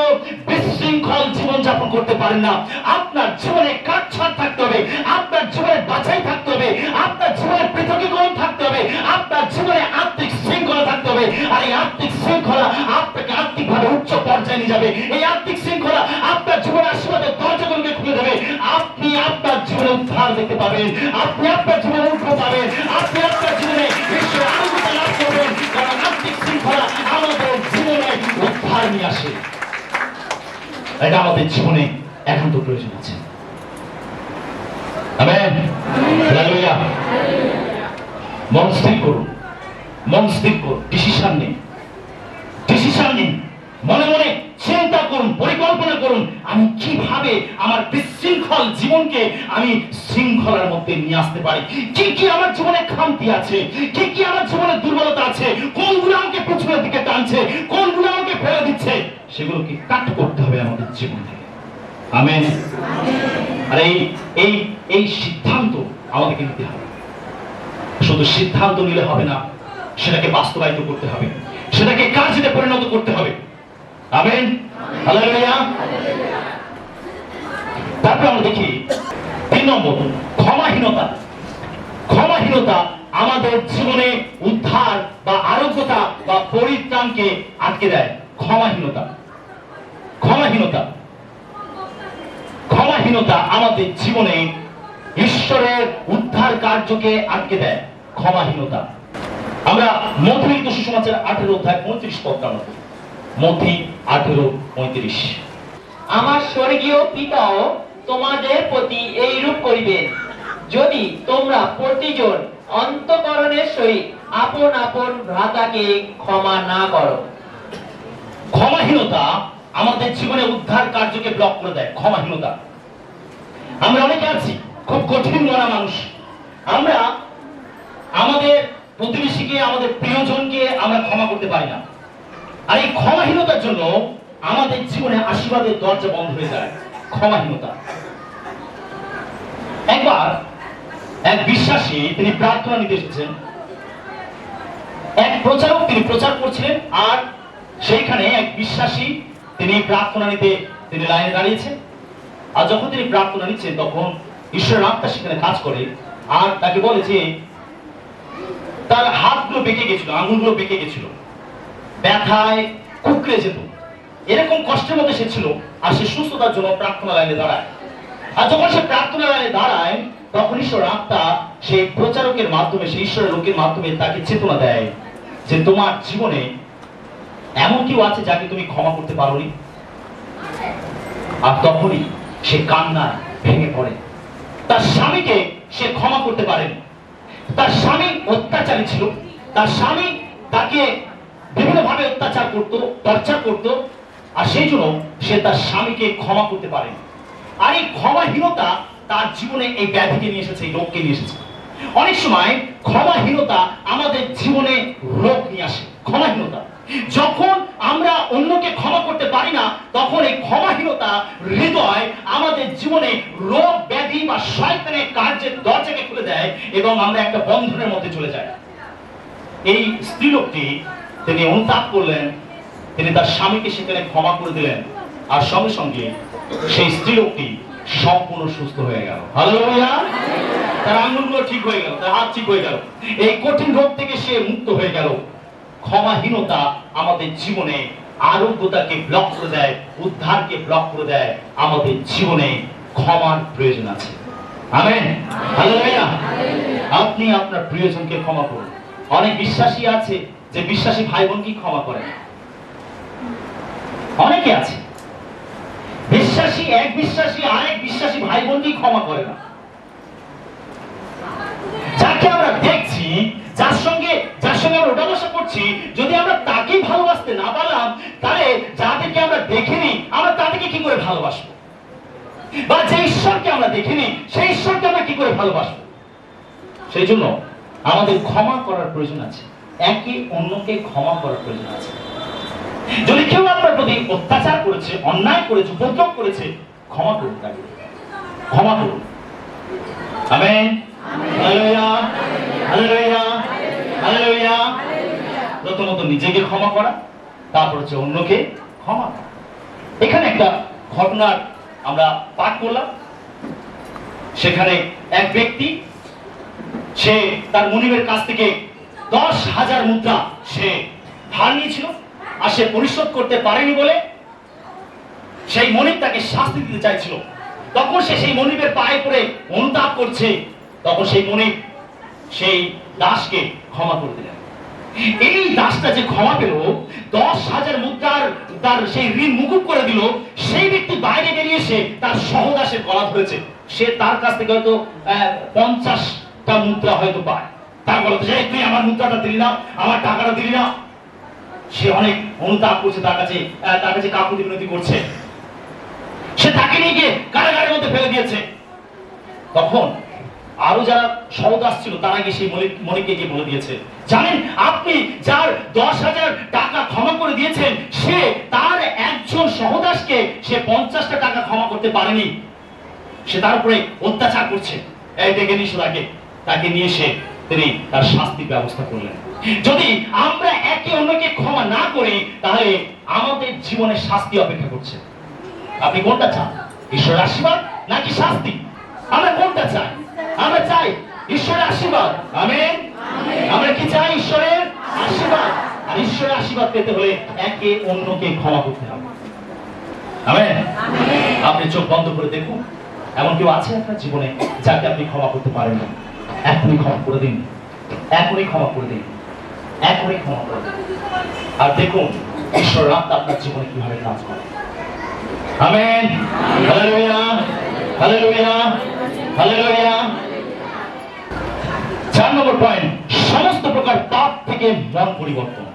বিশৃঙ্খল জীবন যাপন করতে পারেন না। আপনার জীবনে কাটছাট থাকতে হবে, আপনার জীবনে বাছাই থাকতে হবে, আপনার জীবনে পৃথকীকরণ থাকতে হবে, আপনার জীবনে আত্মিক শৃঙ্খলা থাকতে হবে। আর এই আত্মিক শৃঙ্খলা আপনাকে আত্মিকভাবে উচ্চ পর্যায়ে নিয়ে যাবে। এই আত্মিক শৃঙ্খলা আপনার জীবনে আশীর্বাদের দরজাগুলোকে খুলে দেবে। আপনি আপনার জীবনে উদ্ধার দেখতে পাবেন, আপনি আপনার জীবনে উদ্ধার পাবেন, আপনি আপনার জীবনে ঈশ্বরের আনন্দ লাভ করবেন। কারণ আত্মিক শৃঙ্খলা আমাদের জীবনে উদ্ধার নিয়ে আসে। এটা আমাদের জীবনে একান্ত প্রয়োজন আছে। আমেন। হালেলুয়া। মন স্থির করুন, মন স্থির করুন, ডিসিশন নিন, ডিসিশন নিন। মনে মনে চিন্তা করুন, পরিকল্পনা করুন, আমি কিভাবে আমার বিশৃঙ্খল জীবনকে আমি শৃঙ্খলার মধ্যে নিয়ে আসতে পারি। কি কি আমার জীবনে খামতি আছে, কি কি আমার জীবনে দুর্বলতা আছে, কোনগুলো আমাকে পিছনের দিকে টানছে, কোনগুলো আমাকে ফেলে দিচ্ছে, সেগুলোকে কাট করতে হবে আমাদের জীবন থেকে। আমেন। আর এই সিদ্ধান্ত আমাদেরকে নিতে হবে। শুধু সিদ্ধান্ত নিলে হবে না, সেটাকে বাস্তবায়িত করতে হবে, সেটাকে কাজে পরিণত করতে হবে। আমেন। হালেলুয়া। তারপর আমরা দেখি 3 নম্বর, ক্ষমাহীনতা। ক্ষমাহীনতা আমাদের জীবনে উদ্ধার বা আরোগ্যতা বা পরিত্রাণকে আটকে দেয়। ক্ষমাহীনতা, ক্ষমাহীনতা, ক্ষমাহীনতা আমাদের জীবনে ঈশ্বরের উদ্ধার কার্যকে আটকে দেয়। ক্ষমাহীনতা। আমরা মথি লিখিত সুসমাচার 18 অধ্যায় 35 পদ আমরা পড়ি। মথি 18:35। আমার স্বর্গীয় পিতাও তোমাদের প্রতি এইরূপ করিবেন, যদি তোমরা প্রতিজন অন্তঃকরণের সহিত আপন আপন ভ্রাতাকে ক্ষমা না করো। ক্ষমাহীনতা আমাদের জীবনে উদ্ধার কার্যকে ব্লক করে দেয়। ক্ষমাহীনতা। আমরা অনেকে আছি খুব কঠিন মনা মানুষ। আমরা আমাদের প্রতিবেশীকে, আমাদের প্রিয়জনকে আমরা ক্ষমা করতে পারি না। আর এই ক্ষমাহীনতার জন্য আমাদের জীবনে আশীর্বাদের দরজা বন্ধ হয়ে যায়। ক্ষমাহীনতা। একবার এক বিশ্বাসী তিনি প্রার্থনা নিতে এসেছেন। এক প্রচারক তিনি প্রচার করছিলেন, আর সেইখানে এক বিশ্বাসী তিনি প্রার্থনা নিতে তিনি লাইনে দাঁড়িয়েছেন। আর যখন তিনি প্রার্থনা নিচ্ছেন তখন ঈশ্বরের আত্মা সেখানে কাজ করে, আর তাকে বলে যে তার হাতগুলো বেঁকে গেছিল, আঙুলগুলো বেঁকে গেছিল, ব্যথায় কুকড়ে যেত, এরকম কষ্টের মধ্যে সে ছিল। আর সে সুস্থতার জন্য প্রার্থনা লাইনে দাঁড়ায়। আর যখন সে প্রার্থনা লাইনে দাঁড়ায় তখন ঈশ্বর আত্মা সেই প্রচারকের মাধ্যমে, সেই ঈশ্বরের লোকের মাধ্যমে তাকে চেতনা দেয় যে তোমার জীবনে এমন কেউ আছে যাকে তুমি ক্ষমা করতে পারোনি। আর তখনই সে কান্নায় ভেঙে পড়ে। তার স্বামীকে সে ক্ষমা করতে পারেন। তার স্বামী অত্যাচারী ছিল, তার স্বামী তাকে বিভিন্নভাবে অত্যাচার করত, টর্চার করত, আর সেই জন্য সে তার স্বামীকে ক্ষমা করতে পারে। আর এই ক্ষমাহীনতা তার জীবনে এই ব্যাধিকে নিয়ে এসেছে, এই রোগকে নিয়ে এসেছে। অনেক সময় ক্ষমাহীনতা আমাদের জীবনে রোগ নিয়ে আসে। ক্ষমাহীনতা যখন আমরা অন্যকে ক্ষমা করতে পারি না, তখন এই ক্ষমাহীনতা হৃদয় আমাদের জীবনে রোগ ব্যাধি বা শয়তানের কার্যের দরজাকে খুলে দেয় এবং আমরা একটা বন্ধনের মধ্যে চলে যাই। এই স্ত্রীলোকটি তিনি অনুতাপ করলেন, তিনি তার স্বামীকে সেখানে ক্ষমা করে দিলেন, আর সঙ্গে সঙ্গে সেই স্ত্রীলোকটি সম্পূর্ণ সুস্থ হয়ে গেল। হালেলুয়া! তার আঙ্গুলগুলো ঠিক হয়ে গেল, তার হাত ঠিক হয়ে গেল, এই কঠিন রোগ থেকে সে মুক্ত হয়ে গেল। ক্ষমাহীনতা আমাদের জীবনে আরোগ্যতাকে ব্লক করে দেয়, উদ্ধারকে ব্লক করে দেয়। আমাদের জীবনে ক্ষমার প্রয়োজন আছে। Amen, hallelujah. আপনি আপনার প্রিয়জনকে ক্ষমা করুন। অনেক বিশ্বাসী আছে যে বিশ্বাসী ভাই বোনকে ক্ষমা করে না। অনেকে আছে বিশ্বাসী এক বিশ্বাসী আরেক বিশ্বাসী ভাই বোনকে ক্ষমা করে না। যাকে আমরা দেখছি, যার সঙ্গে আমরা ওঠা বসা করছি, যদি আমরা তাকে ভালোবাসতে না পারলাম, তাহলে যাদেরকে আমরা দেখিনি আমরা তাদেরকে কি করে ভালোবাসবো? বা যে ঈশ্বরকে আমরা দেখিনি সেই ঈশ্বরকে আমরা কি করে ভালোবাসবো? সেই জন্য আমাদের ক্ষমা করার প্রয়োজন আছে, একে অন্যকে ক্ষমা করার প্রয়োজন আছে। যদি কেউ আপনার প্রতি অত্যাচার করেছে, অন্যায় করেছে, উপদ্রব করেছে, ক্ষমা করুন তাকে, ক্ষমা করুন। Amen, hallelujah, hallelujah, hallelujah. প্রথমত নিজেকে ক্ষমা করা, তারপর হচ্ছে অন্যকে ক্ষমা করা। এখানে একটা ঘটনার আমরা পাঠ করলাম। সেখানে এক ব্যক্তি, সে তার মনিবের কাছ থেকে 10,000 মুদ্রা সে ধার নিয়েছিল, আর সে পরিশোধ করতে পারেনি বলে সেই মনিব তাকে শাস্তি দিতে চাইছিল। তখন সে সেই মনিবের পায়ে পড়ে অনুতাপ করছে। তখন সেই মনিব সেই দাসকে ক্ষমা করে দিলেন। এই দাসটা যে ক্ষমা পেল, 10,000 মুদ্রার তার সেই ঋণ মুকুব করে দিল। সেই ব্যক্তি বাইরে বেরিয়ে এসে তার সহদাসের গলা ধরেছে। সে তার কাছ থেকে হয়তো 50টা মুদ্রা হয়তো পায়। তার বলতে যে তুই আমার মুদ্রাটা দিলি না, আমার টাকাটা দিলি না। সে অনেক অনুতাপ করছে, তার কাছে কাকুতি মিনতি করছে। সে তাকে নিয়ে গিয়ে কারাগারের মধ্যে ফেলে দিয়েছে। তখন আরো যারা সহদাস ছিল তারা গিয়ে সেই মনিবকে গিয়ে বলে দিয়েছে, জানেন আপনি যার 10,000 টাকা ক্ষমা করে দিয়েছেন, সে তার একজন সহদাসকে সে 50টা টাকা ক্ষমা করতে পারেনি। সে তার উপরে অত্যাচার করছে। এই ডেকে নিয়ে তাকে নিয়ে এসে তিনি তার শাস্তির ব্যবস্থা করলেন। যদি আমরা একে অন্যকে ক্ষমা না করি, তাহলে আমাদের জীবনে শাস্তি অপেক্ষা করছে। আপনি কোনটা চান, ঈশ্বরের আশীর্বাদ নাকি শাস্তি? আমরা কোনটা চাই? আমরা চাই ঈশ্বরের আশীর্বাদ। আমেন। আমরা কি চাই? ঈশ্বরের আশীর্বাদ। আর ঈশ্বরের আশীর্বাদ পেতে হলে একে অন্যকে ক্ষমা করতে হবে। আমেন। আপনি চোখ বন্ধ করে দেখুন, এমন কেউ আছে আপনার জীবনে যাকে আপনি ক্ষমা করতে পারেন না? এখনই ক্ষমা করে দিন, এখনই ক্ষমা করে দিন, এখনই ক্ষমা করে দিন। আর দেখুন ঈশ্বরের আত্মা আপনার জীবনে কিভাবে কাজ করে। Amen, hallelujah, hallelujah, hallelujah. 4 নম্বর পয়েন্ট, সমস্ত প্রকার পাপ থেকে মন পরিবর্তন।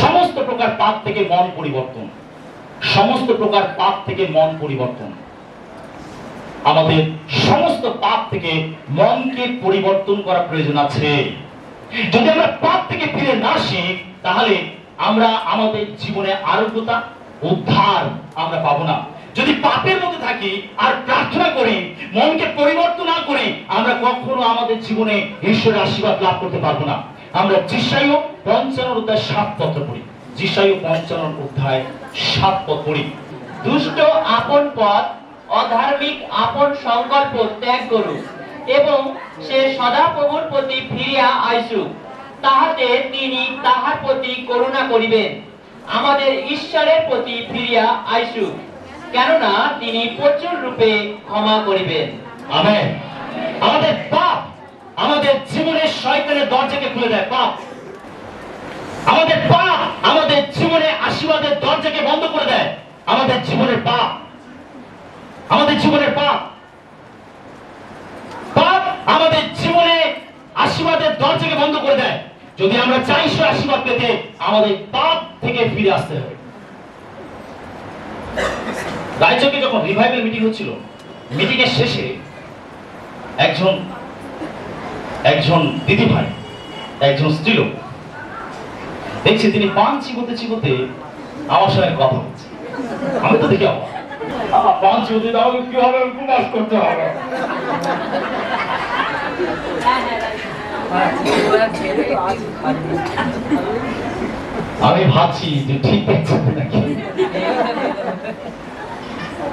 সমস্ত প্রকার পাপ থেকে মন পরিবর্তন। সমস্ত প্রকার পাপ থেকে মন পরিবর্তন। আমাদের সমস্ত পাপ থেকে মনকে পরিবর্তন করা প্রয়োজন আছে। যদি আমরা পাপ থেকে ফিরে না আসি, তাহলে আমরা আমাদের জীবনে আরোগ্যতা, উদ্ধার আমরা পাবো না। যদি পাপের মধ্যে থাকি আর প্রার্থনা করি, মনকে পরিবর্তন না করি, আমরা কখনো আমাদের জীবনে ঈশ্বরের আশীর্বাদ লাভ করতে পারবো না। আমরা যিশাইয় 55 অধ্যায় 7 পত্র পড়ি। যিশাইয় 55 অধ্যায় 7 পদ পড়ি। দুষ্ট আপন পথ, অধার্মিক আপন সংকল্প ত্যাগ করুক, এবং সে সদাপ্রভুর প্রতি ফিরিয়া আইসুক, তাহাতে তিনি তাহার প্রতি করুণা করিবেন। আমাদের ঈশ্বরের প্রতি ফিরিয়া আইসুক, কেননা তিনি প্রচুর রূপে ক্ষমা করিবেন। আমেন। আমাদের পাপ আমাদের জীবনের শয়তানের দরজাকে খুলে দেয়। পাপ, আমাদের পাপ আমাদের জীবনে আশীর্বাদের দরজাকে বন্ধ করে দেয়। আমাদের জীবনের পাপ, আমাদের জীবনের পাপ, পাপ আমাদের জীবনে আশীর্বাদের দরজাকে বন্ধ করে দেয়। যদি আমরা চাই ঈশ্বরের আশীর্বাদ পেতে, আমাদের পাপ থেকে ফিরে আসতে হবে। রায়চকে যখন রিভাইভাল মিটিং হচ্ছিল, মিটিং এর শেষে একজন দিদি ভাই, একজন স্ত্রীলোক দেখছি তিনি পান চিবোতে আমার সঙ্গে কথা বলছে। আমি তো দেখি পান চিবোতে তাহলে কি হবে, উপবাস করতে হবে। আমি ভাবছি যে ঠিক দেখছেন নাকি।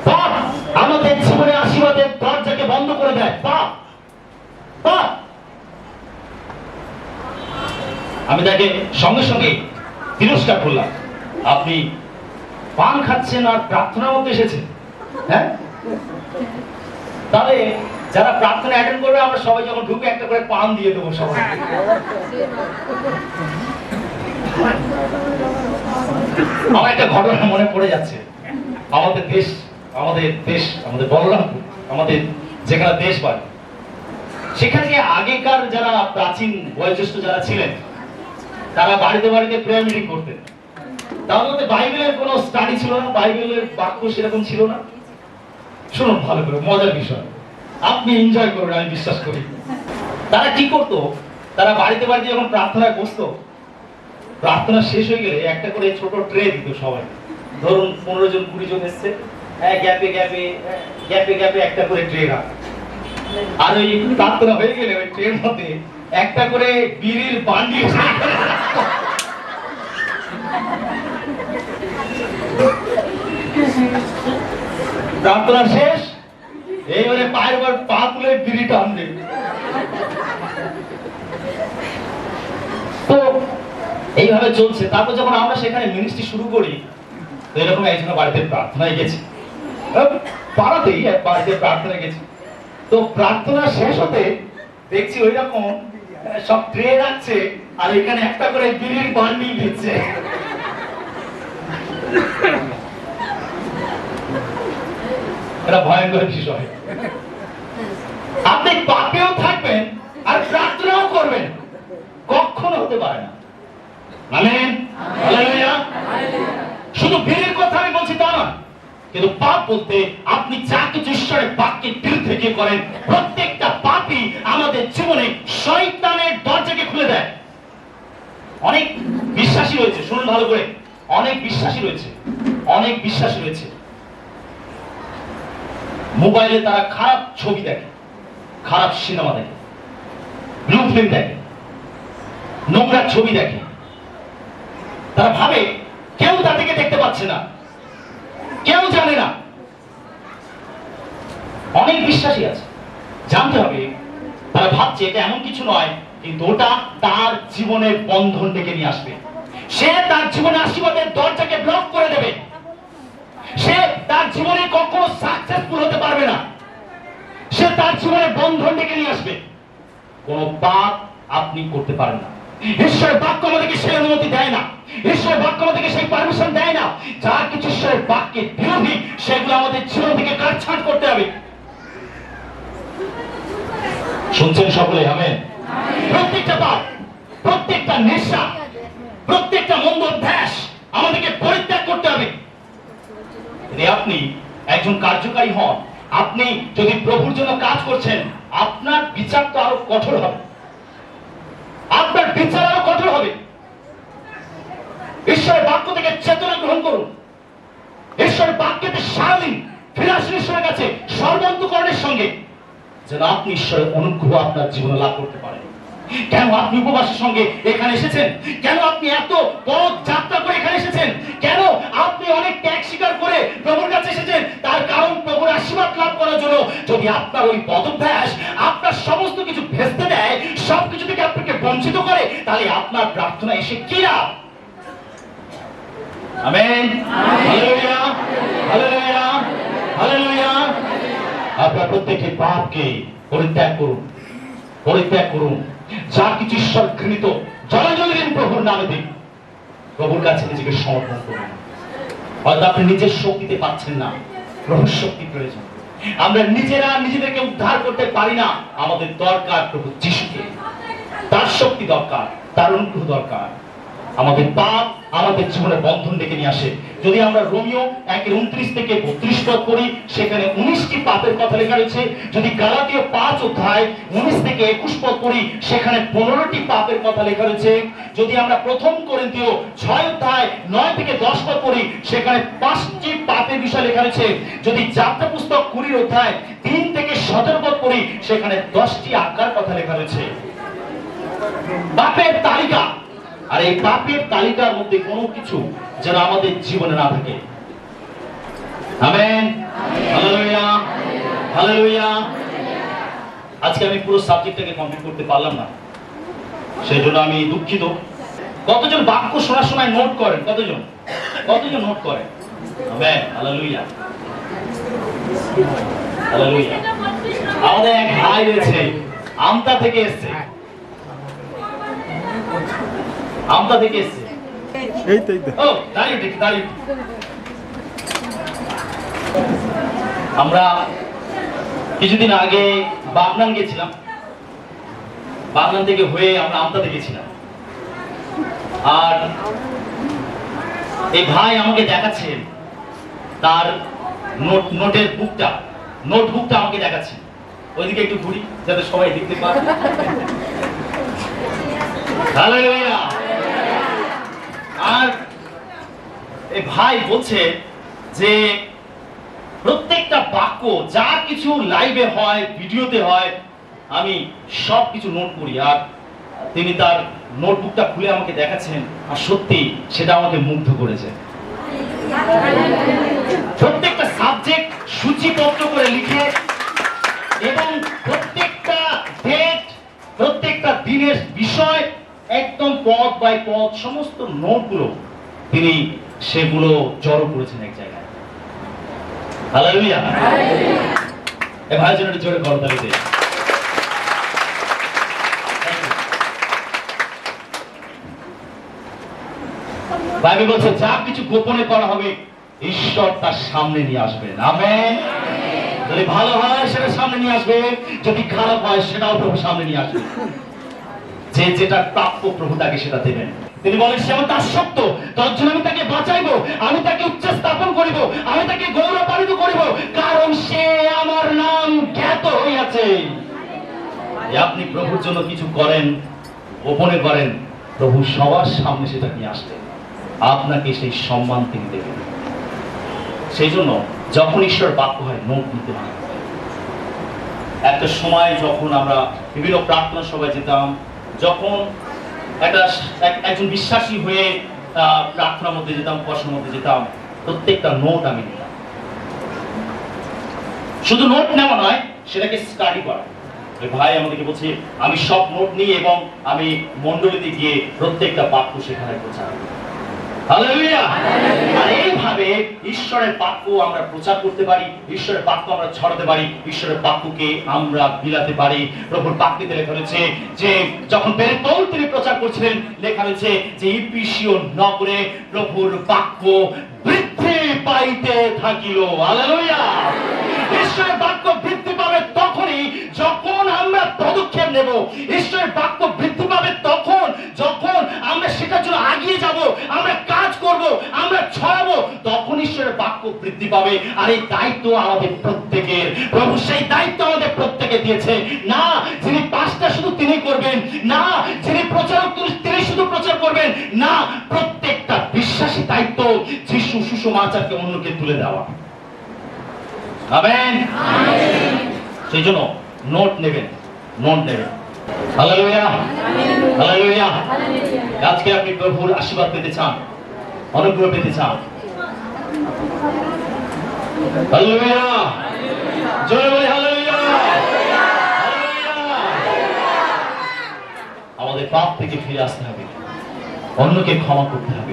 পাপ আমাদের জীবনে আশীর্বাদের দরজাকে বন্ধ করে দেয়। পাপ পাপ। আমি তাকে সঙ্গে সঙ্গে তিরস্কার করলাম, আপনি পান খাচ্ছেন আর প্রার্থনার মধ্যে এসেছেন। হ্যাঁ, তাহলে যারা প্রার্থনা অ্যাটেন্ড করবে আমরা সবাই যখন ঢুকে একটা করে পান দিয়ে দেবো সবাই। আমার একটা ঘটনা মনে পড়ে যাচ্ছে। আমাদের বলরামপুর, আমাদের যেখানে দেশ বাড়ি, সেখানে আগেকার যারা প্রাচীন বয়োজ্যেষ্ঠ যারা ছিলেন তারা বাড়িতে বাড়িতে প্রেয়ার মিটিং করতেন। তার মধ্যে বাইবেলের কোনো স্টাডি ছিল না, বাইবেলের বাক্য সেরকম ছিল না। শুনুন ভালো করে, মজার বিষয়, আপনি এনজয় করবেন আমি বিশ্বাস করি। তারা কি করতো, তারা বাড়িতে বাড়িতে যখন প্রার্থনায় বসতো, প্রার্থনা শেষ হয়ে গেলে একটা করে ছোট ট্রে দিত সবাই। ধরুন 15 জন 20 জন এসছে, গ্যাপে একটা করে ট্রে রাখ। আর ওই প্রার্থনা হয়ে গেলে ওই ট্রের মধ্যে একটা করে বিড়ির বান্ডিল। প্রার্থনা শেষ, এইবারে পায়ের উপর পা তুলে বিড়ি টানবে। তো এইভাবে চলছে। তারপর যখন আমরা সেখানে মিনিস্ট্রি শুরু করি, তো এরকম একজন বাড়িতে প্রার্থনায় গেছি, পাড়াতেই এক বাড়িতে প্রার্থনায় গেছি। তো প্রার্থনা শেষ হতে দেখছি ওই রকম সব ট্রে রাখছে আর এখানে একটা করে বিড়ির বান্ডিল দিচ্ছে। এটা ভয়ঙ্কর বিষয়। আপনি পাপেও থাকবেন আর প্রার্থনাও করবেন, কখনো হতে পারে না। Amen, hallelujah. শুধু বিড়ির কথা আমি বলছি তা না, কিন্তু পাপ বলতে আপনি যা কিছু ঈশ্বরের বাক্যের বিরুদ্ধে গিয়ে করেন, প্রত্যেকটা পাপই আমাদের জীবনে শয়তানের দরজাকে খুলে দেয়। অনেক বিশ্বাসী রয়েছে, শুনুন ভালো করে, অনেক বিশ্বাসী রয়েছে মোবাইলে তারা খারাপ ছবি দেখে, খারাপ সিনেমা দেখে, ব্লু ফিল্ম দেখে, নোংরা ছবি দেখে। তারা ভাবে কেউ তাদেরকে দেখতে পাচ্ছে না, কেউ জানে না। অনেক বিশ্বাসী আছে, জানতে হবে, তারা ভাবছে এটা এমন কিছু নয়, কিন্তু ওটা তার জীবনের বন্ধন ডেকে নিয়ে আসবে। সে তার জীবনে আশীর্বাদের দরজাকে ব্লক করে দেবে। সে তার জীবনে কখনো সাকসেসফুল হতে পারবে না। সে তার জীবনে বন্ধন ডেকে নিয়ে আসবে। কোন পাপ আপনি করতে পারেন না। ঈশ্বরের বাক্য আমাদেরকে সেই অনুমতি দেয় না, ঈশ্বরের বাক্য আমাদেরকে সেই পারমিশন দেয় না। যা কিছু ঈশ্বরের বাক্যের বিরোধী, সেগুলো আমাদের জীবন থেকে কাটছাঁট করতে হবে। শুনছেন সকলে? আমেন। প্রত্যেকটা পাপ, প্রত্যেকটা নেশা, প্রত্যেকটা মন্দ অভ্যাস আমাদেরকে পরিত্যাগ করতে হবে। যদি আপনি একজন কার্যকারী হন, আপনি যদি প্রভুর জন্য কাজ করছেন, আপনার বিচার তো আরো কঠোর হবে, আপনার বিচার আরো কঠোর হবে। ঈশ্বরের বাক্য থেকে চেতনা গ্রহণ করুন, ঈশ্বরের বাক্যতে সারা দিন ফিরে আসুন ঈশ্বরের কাছে সর্বান্তকরণের সঙ্গে, যেন আপনি ঈশ্বরের অনুগ্রহ আপনার জীবনে লাভ করতে পারেন। কেন আপনি উপবাসের সঙ্গে এখানে এসেছেন? কেন আপনি এত পথ যাত্রা করে এখানে এসেছেন? কেন আপনি অনেক ত্যাগ স্বীকার করে প্রভুর কাছে এসেছেন? তার কারণ প্রভুর আশীর্বাদ লাভ করার জন্য। যদি আপনার ওই বদভ্যাস আপনার সমস্ত কিছু ভেস্তে দেয়, সবকিছু থেকে আপনাকে বঞ্চিত করে, তাহলে আপনার প্রার্থনা এসে কি লাভ? Amen, hallelujah, hallelujah, hallelujah. আপনার প্রত্যেকটি পাপকে পরিত্যাগ করুন, পরিত্যাগ করুন। যা কিছু ঈশ্বর ঘৃণিত, জলাঞ্জলি দিন প্রভুর নামে দিন, প্রভুর কাছে নিজেকে সমর্পণ করুন। হয়তো আপনি নিজের শক্তিতে পাচ্ছেন না, প্রভুর শক্তি প্রয়োজন। আমরা নিজেরা নিজেদেরকে উদ্ধার করতে পারি না, আমাদের দরকার প্রভু যিশুকে, তার শক্তি দরকার, তার অনুগ্রহ দরকার। আমাদের পাপ আমাদের জীবনে বন্ধন ডেকে নিয়ে আসে। যদি আমরা রোমিও 1:29 থেকে 32 পদ পড়ি, সেখানে 19টি পাপের কথা লেখা রয়েছে। যদি গালাতীয় 5 অধ্যায় 19 থেকে 21 পদ পড়ি, সেখানে 15টি পাপের কথা লেখা রয়েছে। যদি আমরা প্রথম করিন্থীয় 6 অধ্যায় 9 থেকে 10 পদ পড়ি, সেখানে 5টি পাপের বিষয় লেখা রয়েছে। যদি যাত্রা পুস্তক 20 অধ্যায় 3 থেকে 17 পদ পড়ি, সেখানে 10টি আজ্ঞার কথা লেখা রয়েছে। পাপের তালিকা, আর এই পাপের তালিকার মধ্যে কোনো কিছু যেন আমাদের জীবনে না থাকে। Amen, hallelujah, hallelujah. আজকে আমি পুরো সাবজেক্টটাকে কমপ্লিট করতে পারলাম না, সেই জন্য আমি দুঃখিত। কতজন বাক্য শোনার সময় নোট করেন? কতজন নোট করেন? Amen, hallelujah, hallelujah. আমাদের এক ভাই রয়েছে, আমতা থেকে এসেছে, আমতা থেকে এসেছে। ও দাঁড়িয়ে দেখি, দাঁড়িয়ে। আমরা কিছুদিন আগে বাগনান গেছিলাম, বাগনান থেকে হয়ে আমরা আমতাতে গেছিলাম। আর এই ভাই আমাকে দেখাচ্ছেন তার নোটবুকটা আমাকে দেখাচ্ছে। ওইদিকে একটু ঘুরি যাতে সবাই দেখতে পায়। হালেলুয়া। আর এই ভাই বলছে যে প্রত্যেকটা বাক্য যা কিছু লাইভে হয়, ভিডিওতে হয়, আমি সব কিছু নোট করি। আর তিনি তার নোটবুকটা খুলে আমাকে দেখাচ্ছেন, আর সত্যি সেটা আমাকে মুগ্ধ করেছে। প্রত্যেকটা সাবজেক্ট সূচিপত্র করে লিখে এবং প্রত্যেকটা ডেট, প্রত্যেকটা দিনের বিষয় একদম পদ বাই পদ সমস্ত নোটগুলো তিনি সেগুলো জড়ো করেছেন এক জায়গায়। হালেলুয়া। এই ভাইয়ের জন্য জোরে করতালি দেই। বাইবেল বলছে যা কিছু গোপনে করা হবে ঈশ্বর তার সামনে নিয়ে আসবেন। আমেন। যদি ভালো হয় সেটা সামনে নিয়ে আসবে, যদি খারাপ হয় সেটাও প্রভু সামনে নিয়ে আসবে। যে যেটা প্রাপ্য প্রভু তাকে সেটা দেবেন। তিনি বলেন সে আমার দাসত্ব, তার জন্য আমি তাকে বাঁচাইবো, আমি তাকে উচ্চ স্থাপন করিব, আমি তাকে গৌরবান্বিত করিব, কারণ সে আমার নাম জ্ঞাত হইয়াছে। আপনি প্রভুর জন্য কিছু করেন, গোপনে করেন, প্রভু সবার সামনে সেটা নিয়ে আসবেন, আপনাকে সেই সম্মান তিনি দেবেন। সেই জন্য যখন ঈশ্বর বাক্য হয় নোট নিতে হয়। একটা সময় যখন আমরা বিভিন্ন প্রার্থনা সভায় যেতাম, যখন একজন বিশ্বাসী হয়ে প্রার্থনার মধ্যে যেতাম, পড়াশোনার মধ্যে যেতাম, প্রত্যেকটা নোট আমি নিতাম। শুধু নোট নেওয়া নয়, সেটাকে স্টাডি করা। ভাই আমাদেরকে বলছে আমি সব নোট নিই এবং আমি মণ্ডলীতে গিয়ে প্রত্যেকটা বাক্য সেখানে প্রচার করি। হালেলুয়া। আর এইভাবে ঈশ্বরের বাক্য আমরা প্রচার করতে পারি, ঈশ্বরের বাক্য আমরা ছড়াতে পারি, ঈশ্বরের বাক্যকে আমরা বিলাতে পারি। প্রভুর বাক্যে লেখা রয়েছে যে যখন পৌল তিনি প্রচার করছিলেন, লেখা রয়েছে যে ইফিসীয় নগরে প্রভুর বাক্য বৃদ্ধি পাইতে থাকিল। হালেলুয়া। ঈশ্বরের বাক্য বৃদ্ধি পাবে তখনই যখন আমরা পদক্ষেপ নেব। ঈশ্বরের বাক্য বৃদ্ধি পাবে তখন যখন আমরা সেটার জন্য এগিয়ে যাব, আমরা কাজ করব, আমরা ছড়াবো, তখন ঈশ্বরের বাক্য বৃদ্ধি পাবে। আর এই দায়িত্ব আমাদের প্রত্যেকের। প্রভু সেই দায়িত্ব আমাদের প্রত্যেকে দিয়েছে। না যিনি পাঁচটা শুধু তিনি করবেন, না যিনি প্রচারক তিনি শুধু প্রচার করবেন, না প্রত্যেকটা বিশ্বাসী দায়িত্ব যিশু সুসমাচারকে অন্যকে তুলে দেওয়া। আমেন। সেই জন্য নোট নেবেন, নোট নেবেন। Hallelujah, hallelujah. আজকে আপনি প্রভুর আশীর্বাদ পেতে চান, অনুগ্রহ পেতে চান। হালেলুয়া, জোরে বলি হালেলুয়া, হালেলুয়া। আমাদের পাপ থেকে ফিরে আসতে হবে, অন্যকে ক্ষমা করতে হবে,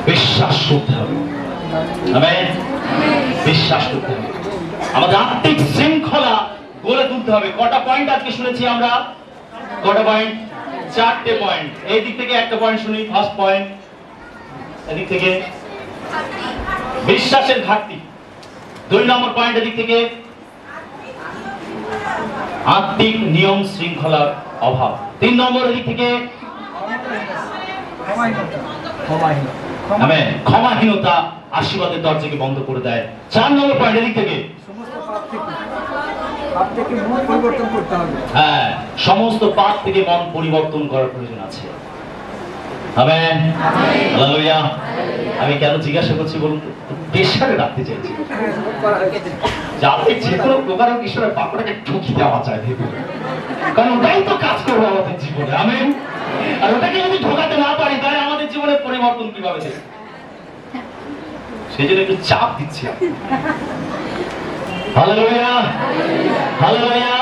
বিশ্বাস করতে হবে। আমেন। বিশ্বাস করতে হবে, আমাদের আত্মিক শৃঙ্খলা গড়ে তুলতে হবে। কটা পয়েন্ট আজকে শুনেছি আমরা? কটা পয়েন্ট? 4টে পয়েন্ট। এই দিক থেকে একটা পয়েন্ট শুনি। ফার্স্ট পয়েন্ট, এদিক থেকে বিশ্বাসের ঘাটতি। 2 নম্বর পয়েন্ট এদিক থেকে আত্মিক নিয়ম শৃঙ্খলার অভাব। 3 নম্বর এদিক থেকে ক্ষমাহীনতা আশীর্বাদের দরজাকে বন্ধ করে দেয়। 4 নম্বর পয়েন্ট এদিক থেকে হ্যাঁ, সমস্ত পাপ থেকে মন পরিবর্তন করার প্রয়োজন আছে। Amen, hallelujah. আমি কেন জিজ্ঞাসা করছি বলুন তো? প্রেশারে রাখতে চাইছি, যাতে যে কোনো প্রকার ঈশ্বরের বাক্যটাকে ঠুকি দেওয়া যায় ভেতরে, কারণ ওটাই তো কাজ করবে আমাদের জীবনে। আমেন। আর ওটাকে যদি ঢোকাতে না পারি তাহলে আমাদের জীবনে পরিবর্তন কিভাবে দেবে? সেই জন্য একটু চাপ দিচ্ছি। Hallelujah, hallelujah.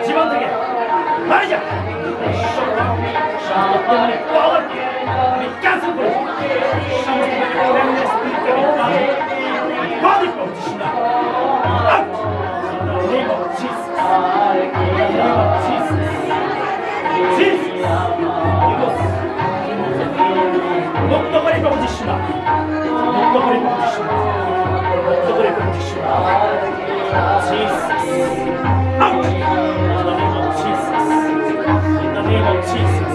জীবন থেকে মারি যা আমি ক্যান্সেল করেছি মুক্ত করে প্রভুজিস না, মুক্ত করে প্রভুজিস না, মুক্ত করে প্রভুজিস না। Out! In the name of Jesus. In the name of Jesus.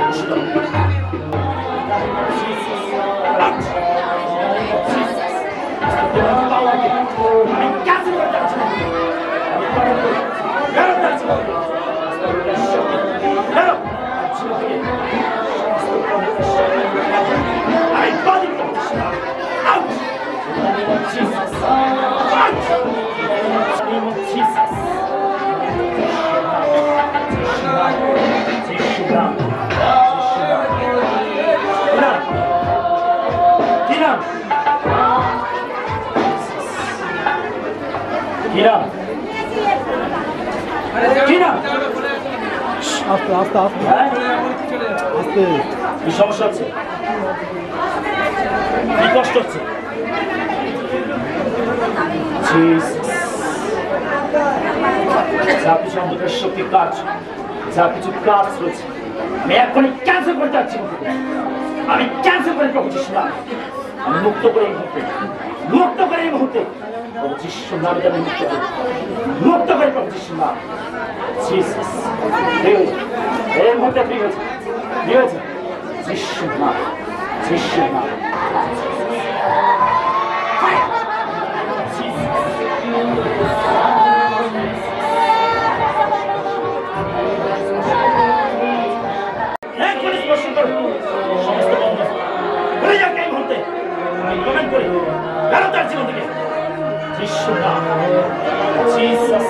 Push it up. Jesus. Out! Jesus. Divine power. I cancel your judgment. Get up, that's what. Get up. I body condition. Out! In the name of Jesus. Out! In the name of Jesus. আস্তে আস্তে আস্তে আস্তে। কি সমস্যা হচ্ছে? কি কষ্ট হচ্ছে? যা কিছু আমাদের শক্তি কাজ, যা কিছু কাজ রয়েছে আমি এখনই ক্যান্সেল করতে যাচ্ছি। আমি ক্যান্সেল করে প্রভুজিস না, আমি মুক্ত করে এই মুহূর্তে, মুক্ত করে এই মুহূর্তে প্রভুজিস নামে আমি মুক্ত করি, মুক্ত করে প্রভুজিস না। জিসাস এই মুহূর্তে ফ্রি হয়েছে, ফ্রি হয়েছে। যিশু নাম, যিশু নাম। সমস্ত বন্ধ হয়ে যাক এই মুহূর্তে। আমি কমেন্ট করি গেল তার জীবন থেকে। যিশু নাম, Jesus.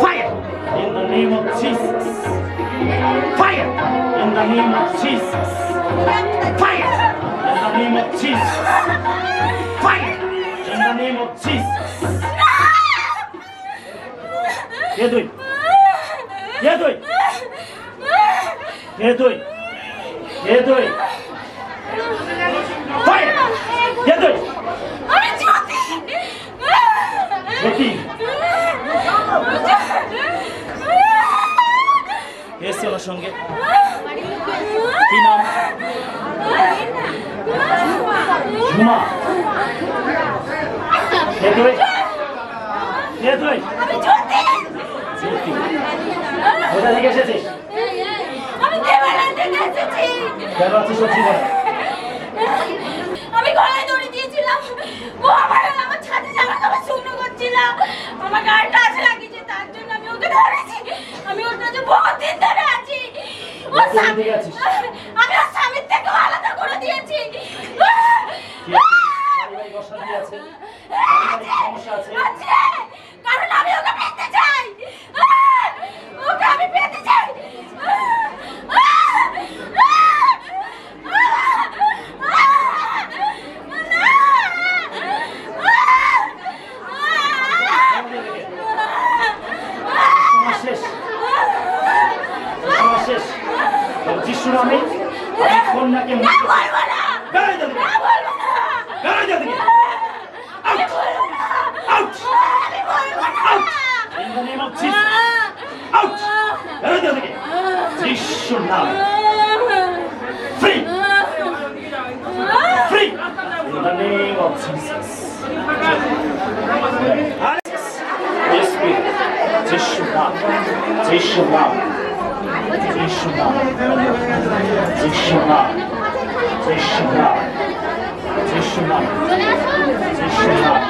Fire in the name of Jesus. Fire in the name of Jesus. Fire in the name of Jesus. Fire in the name of Jesus. Yedoy. Yedoy. Yedoy. Yedoy. Fire. Yedoy. Jyoti. এসে ওর সঙ্গে কি নাম? ঝুমা। জ্যোতি। কোথা থেকে এসেছিস? কেন আছিস সত্যি বল? আমি গলায় দড়ি দিয়েছিলাম, ও আমার ছাদে জামা কাপড় শুকনো করছিল, আমার গাড়িটা আছে লাগিয়েছে, তার জন্য আমি ওকে ধরেছি। আমি ওর কাছে বহুত দিন ধরে আছি। আমি ওর স্বামীর থেকে আলাদা করে দিয়েছি। পারিবারিক অশান্তি আছে? পারিবারিক সমস্যা আছে? যিশুর নামে আমি কন্যাকে না বলবো না বেরোয় যাবে না বলবো না বেরোয় যাবে আমি বলবো না আউট আমি বলবো না out in the name of Jesus out বেরোয় যাবে যিশুর নামে free free in the name of Jesus Yes, Spirit. যিশুর নাম যিশুর নাম যিশুর নাম যিশুর নাম যিশুর নাম যিশুর নাম যিশুর নাম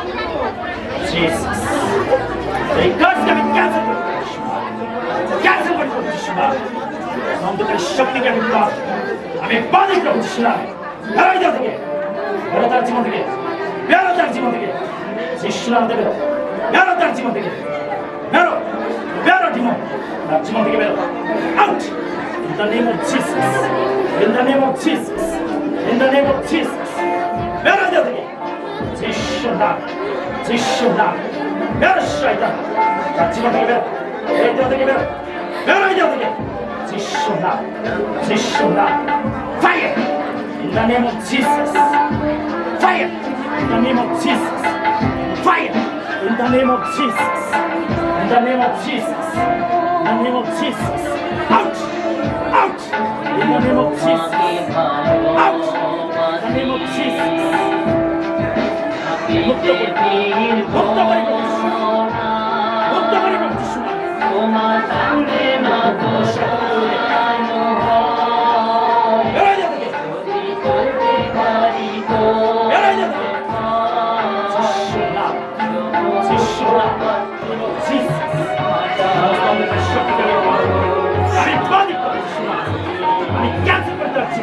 জিসাস এই কাজকে আমি ক্যান্সেল করব ক্যান্সেল করব যিশুর নাম অন্ধকারের শক্তিকে আমি বাধা করব যিশুর নাম বেরোয় যাও থেকে বেরো তার জীবন থেকে বেরো তার জীবন থেকে যিশুর নাম দেবে বেরো তার জীবন থেকে বেরো বেরো ডিমন তার জীবন থেকে বেরো out in the name of Jesus in the name of Jesus in the name of Jesus বেরো যাও থেকে যিশুর নাম যিশুর নাম বেরো শয়তান তার জীবন থেকে বেরো এই দেহ থেকে বেরো বেরো যাও থেকে যিশুর নাম যিশুর নাম fire in the name of Jesus fire in the name of Jesus fire in the name of Jesus, in the name of Jesus, in the name of Jesus, out, out, in the name of Jesus, out, in the name of Jesus. মুক্ত করে মুক্ত করে মুক্ত করে তোমার সামনে মাথা বেরোয় যাবে বেরোয় যাবে আমি ক্যান্সেল করতে পারছি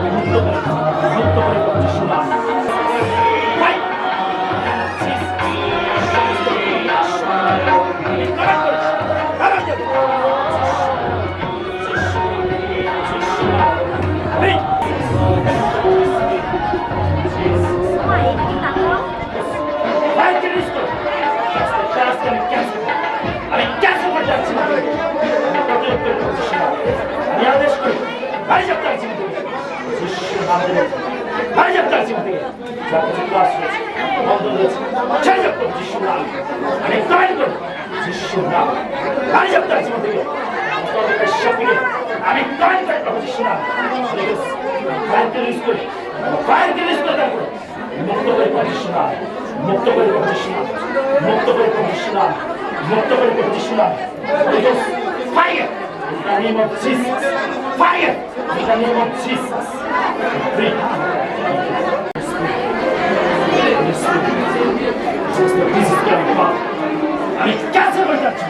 মুক্ত করে আমি ক্যান্সেল করতে পারছি না আমি আদেশ করি বাড়ি যাবে তার জীবন থেকে বাড়ি যাবে তার জীবন থেকে যা কিছু ক্লাস হয়েছে বন্ধ হয়েছে ছেড়ে যাবে তোর যিশুর নাম আমি কমেন্ট করবো যিশুর নাম বাড়ি যাবে তার জীবন থেকে আমি কমেন্ট করে পাবো যিশুর নাম ফায়ারকে রিলিজ করি ফায়ারকে রিলিজ করে তারপরে মুক্ত করে পাবো যিশুর নাম মুক্ত করে পাবো যিশুর নাম মুক্ত করে পাবো যিশুর নাম মুক্ত করে পাবো যিশুর নাম fire in the name of Jesus fire in the name of Jesus free আমি ক্যান্সেল করে যাচ্ছি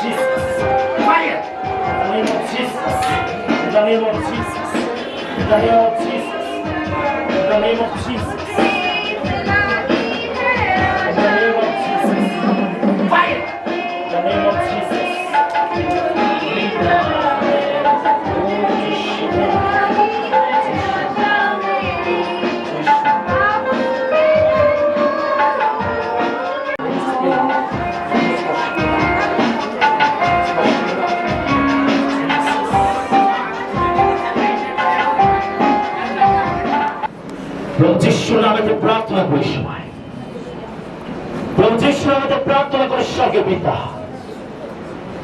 Jesus. Fire. In the name of Jesus. In the name of Jesus. In the name of Jesus. In the name of Jesus. In the name of Jesus. Fire. In the name of Jesus. প্রভু যিশুর নামে প্রার্থনা করি সময়, প্রভু যিশুর নামে প্রার্থনা করে স্বর্গীয় পিতা,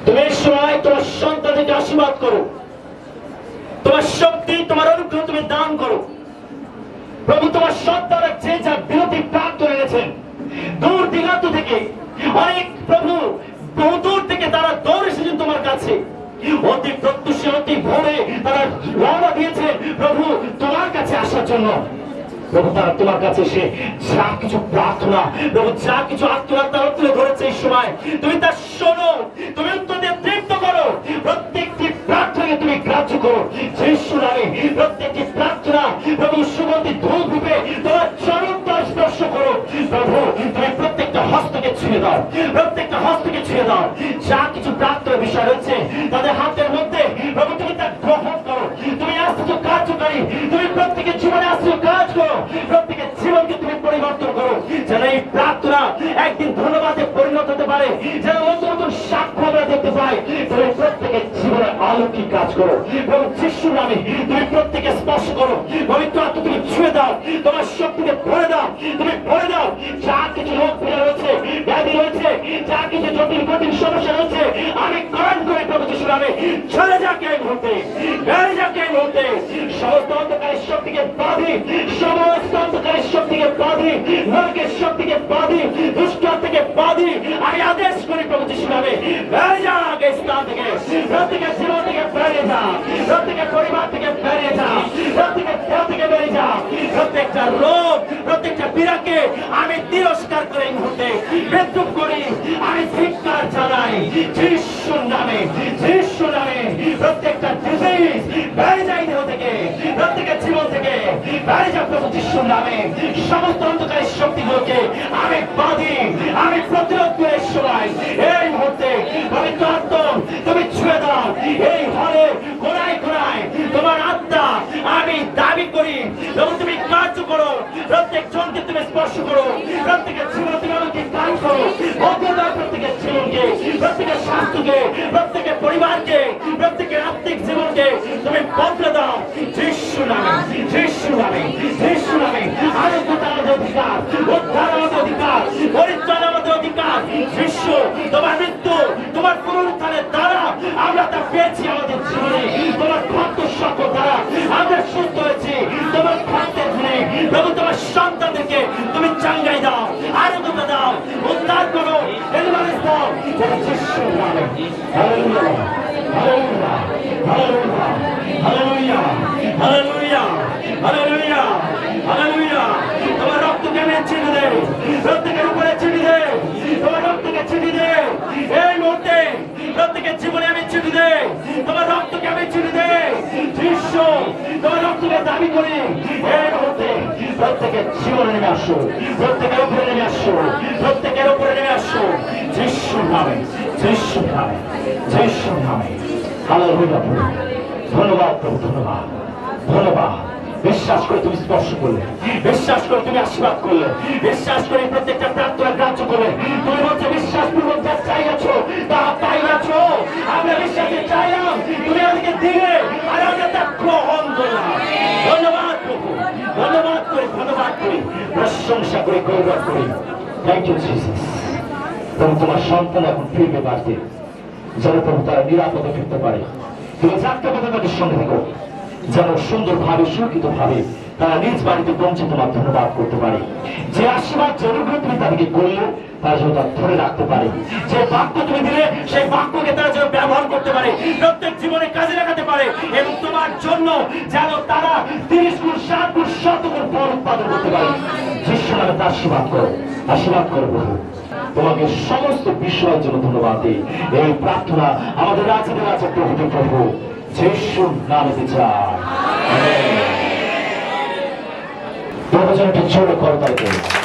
তুমি এই সময় তোমার সন্তানকে আশীর্বাদ করো, তোমার শক্তি তোমার অনুগ্রহ তুমি দান করো। প্রভু তোমার সন্তানরা যে যা বিরতি প্রার্থনা এনেছেন দূর দিগান্ত থেকে, অনেক প্রভু বহু দূর থেকে তারা দৌড় এসেছেন তোমার কাছে, অতি প্রত্যুষে অতি ভোরে তারা রওনা দিয়েছেন প্রভু তোমার কাছে আসার জন্য। প্রভু তারা তোমার কাছে এসে যা কিছু প্রার্থনা, প্রভু যা কিছু আত্মহত্যা তুলে ধরেছে এই সময় তুমি তা শোনো, তুমি উত্তর দিয়ে তৃপ্ত করো, প্রত্যেকটি প্রার্থনাকে তুমি গ্রাহ্য করো যিশু নামে। প্রত্যেকটি প্রার্থনা প্রভু সুগন্ধি ধূপ রূপে তোমার চরণতল স্পর্শ করো। প্রভু তুমি প্রত্যেকটা হস্তকে ছুঁয়ে দাও, প্রত্যেকটা হস্তকে ছুঁয়ে দাও। যা কিছু প্রার্থনার বিষয় রয়েছে তাদের হাতের মধ্যে প্রভু তুমি তা গ্রহণ করো। তুমি আসছো কার্যকারী, তুমি প্রত্যেকের জীবনে আসছো কাজ করো, প্রত্যেকের জীবনকে তুমি পরিবর্তন করো, যেন এই প্রার্থনা একদিন ধন্যবাদে পরিণত হতে পারে, যেন নতুন নতুন সাক্ষ্য আমরা দেখতে পাই। তুমি প্রত্যেকের জীবনে অলৌকিক কাজ করো এবং যিশুর নামে তুমি প্রত্যেকে স্পর্শ করো। পবিত্র আত্মা তুমি ছুঁয়ে দাও, তোমার শক্তিকে ভরে দাও, তুমি ভরে দাও। যা কিছু রোগ পীড়া রয়েছে, ব্যাধি রয়েছে, যা কিছু জটিল কঠিন সমস্যা রয়েছে, আমি করণ করে প্রভু যিশুর নামে চলে যাক এই মুহূর্তে, বেড়ে যাক এই মুহূর্তে। সমস্ত অন্ধকারের শক্তিকে বাঁধি, সমস্ত অন্ধকারের শক্তিকে বাঁধি, নরকের শক্তিকে বাঁধি, দুষ্ট থেকে বাঁধি। আমি আদেশ করি প্রভু যিশুর নামে বেড়ে যাক এই স্থান থেকে, প্রত্যেকের জীবন থেকে বেড়ে যাক, প্রত্যেকের পরিবার থেকে বেড়ে যাক, প্রত্যেকের দেহ থেকে বেড়ে যাক। প্রত্যেকটা রোগ, প্রত্যেকটা পীড়াকে আমি তিরস্কার করে এই মুহূর্তে বিদ্রুপ করি, আমি ধিক্কার জানাই যিশুর নামে, যিশুর নামে। প্রত্যেকটা ডিজিজ বেড়ে যায় দেহ থেকে, প্রত্যেকের জীবন থেকে বেড়ে যায় প্রভু যিশুর নামে। সমস্ত অন্ধকারের শক্তিগুলোকে আমি বাঁধি, আমি প্রতিরোধ করে সময় এই মুহূর্তে পবিত্র আত্মা তুমি ছুঁয়ে দাও এই হলে কোনায় কোনায় তোমার আত্মা আমি দাবি করি এবং তুমি কার্য করো। প্রত্যেক জনকে তুমি স্পর্শ করো, প্রত্যেকের জীবন তুমি আমাকে দান করো, বদলে দাও প্রত্যেকের জীবনকে, প্রত্যেকের স্বাস্থ্যকে, প্রত্যেকের পরিবারকে, প্রত্যেকের আত্মিক জীবনকে তুমি বদলে দাও যিশু নামে, যিশু নামে, যিশু নামে। আরোগ্যতা আমাদের অধিকার, উদ্ধার আমাদের অধিকার, পরিত্রাণ আমাদের অধিকার। যিশু তোমার মৃত্যু, তোমার পুনরুত্থানের দ্বারা আমরা তা পেয়েছি আমাদের জীবনে, তোমার খাদ্য সকল দ্বারা আমরা সুস্থ হয়েছি। তোমার খাদ্যের গুণে প্রভু তোমার সন্তানদেরকে তুমি চাঙ্গাই দাও, আরোগ্যতা দাও, উদ্ধার করো, ডেলিভারেন্স দাও যিশুর নামে। Hallelujah, hallelujah, hallelujah, hallelujah, hallelujah, hallelujah, hallelujah. তোমার রক্তকে আমি চিনি দে, প্রত্যেকের উপরে চিনি দে, তোমার রক্তকে চিনি দে এই মুহূর্তে, প্রত্যেকের জীবনে আমি চিনি দে, তোমার রক্তকে আমি চিনি দে যিশু। তোমার রক্তকে দাবি করি এই মুহূর্তে প্রত্যেকের জীবনে নেমে আসো, প্রত্যেকের উপরে নেমে আসো, প্রত্যেকের উপরে নেমে আসো যিশুর নামে, যিশুর নামে, যিশুর নামে। হালেলুয়া প্রভু, ধন্যবাদ প্রভু, ধন্যবাদ, ধন্যবাদ। বিশ্বাস করে তুমি স্পর্শ করলে, বিশ্বাস করে তুমি আশীর্বাদ করলে, বিশ্বাস করে প্রত্যেকটা প্রার্থনা গ্রাহ্য করলে। তুমি বলছো বিশ্বাসপূর্বক যা চাইয়াছো তা পাইয়াছো। আমরা বিশ্বাসে চাইলাম, তুমি আমাদেরকে দিলে আর আমরা তা গ্রহণ করলাম। ধন্যবাদ প্রভু, ধন্যবাদ করি, ধন্যবাদ করি, প্রশংসা করি, গৌরব করি। Thank you Jesus. প্রভু তোমার সন্তান এখন ফিরবে বাড়িতে, যেন প্রভু তারা নিরাপদে ফিরতে পারে। তুমি যাত্রা পথে তাদের সঙ্গে থাকো, যেন সুন্দরভাবে সুরক্ষিত ভাবে তারা নিজ বাড়িতে পৌঁছে তোমার ধন্যবাদ করতে পারে। যে আশীর্বাদ যে অনুগ্রহ তুমি তাদেরকে করলে তারা যেন তা ধরে রাখতে পারে, যে বাক্য তুমি দিলে সেই বাক্যকে তারা যেন ব্যবহার করতে পারে, প্রত্যেক জীবনে কাজে লাগাতে পারে এবং তোমার জন্য যেন তারা 30 গুণ 60 গুণ 100 গুণ ফল উৎপাদন করতে পারে। যিশু নামে তার আশীর্বাদ করো, আশীর্বাদ করো প্রভু। তোমাকে সমস্ত বিষয়ের জন্য ধন্যবাদ দিই। এই প্রার্থনা আমাদের রাজ্যের আছে প্রভু যিশুর নামে চাই। প্রভু যেন একটা জোরে করতালি দেয়।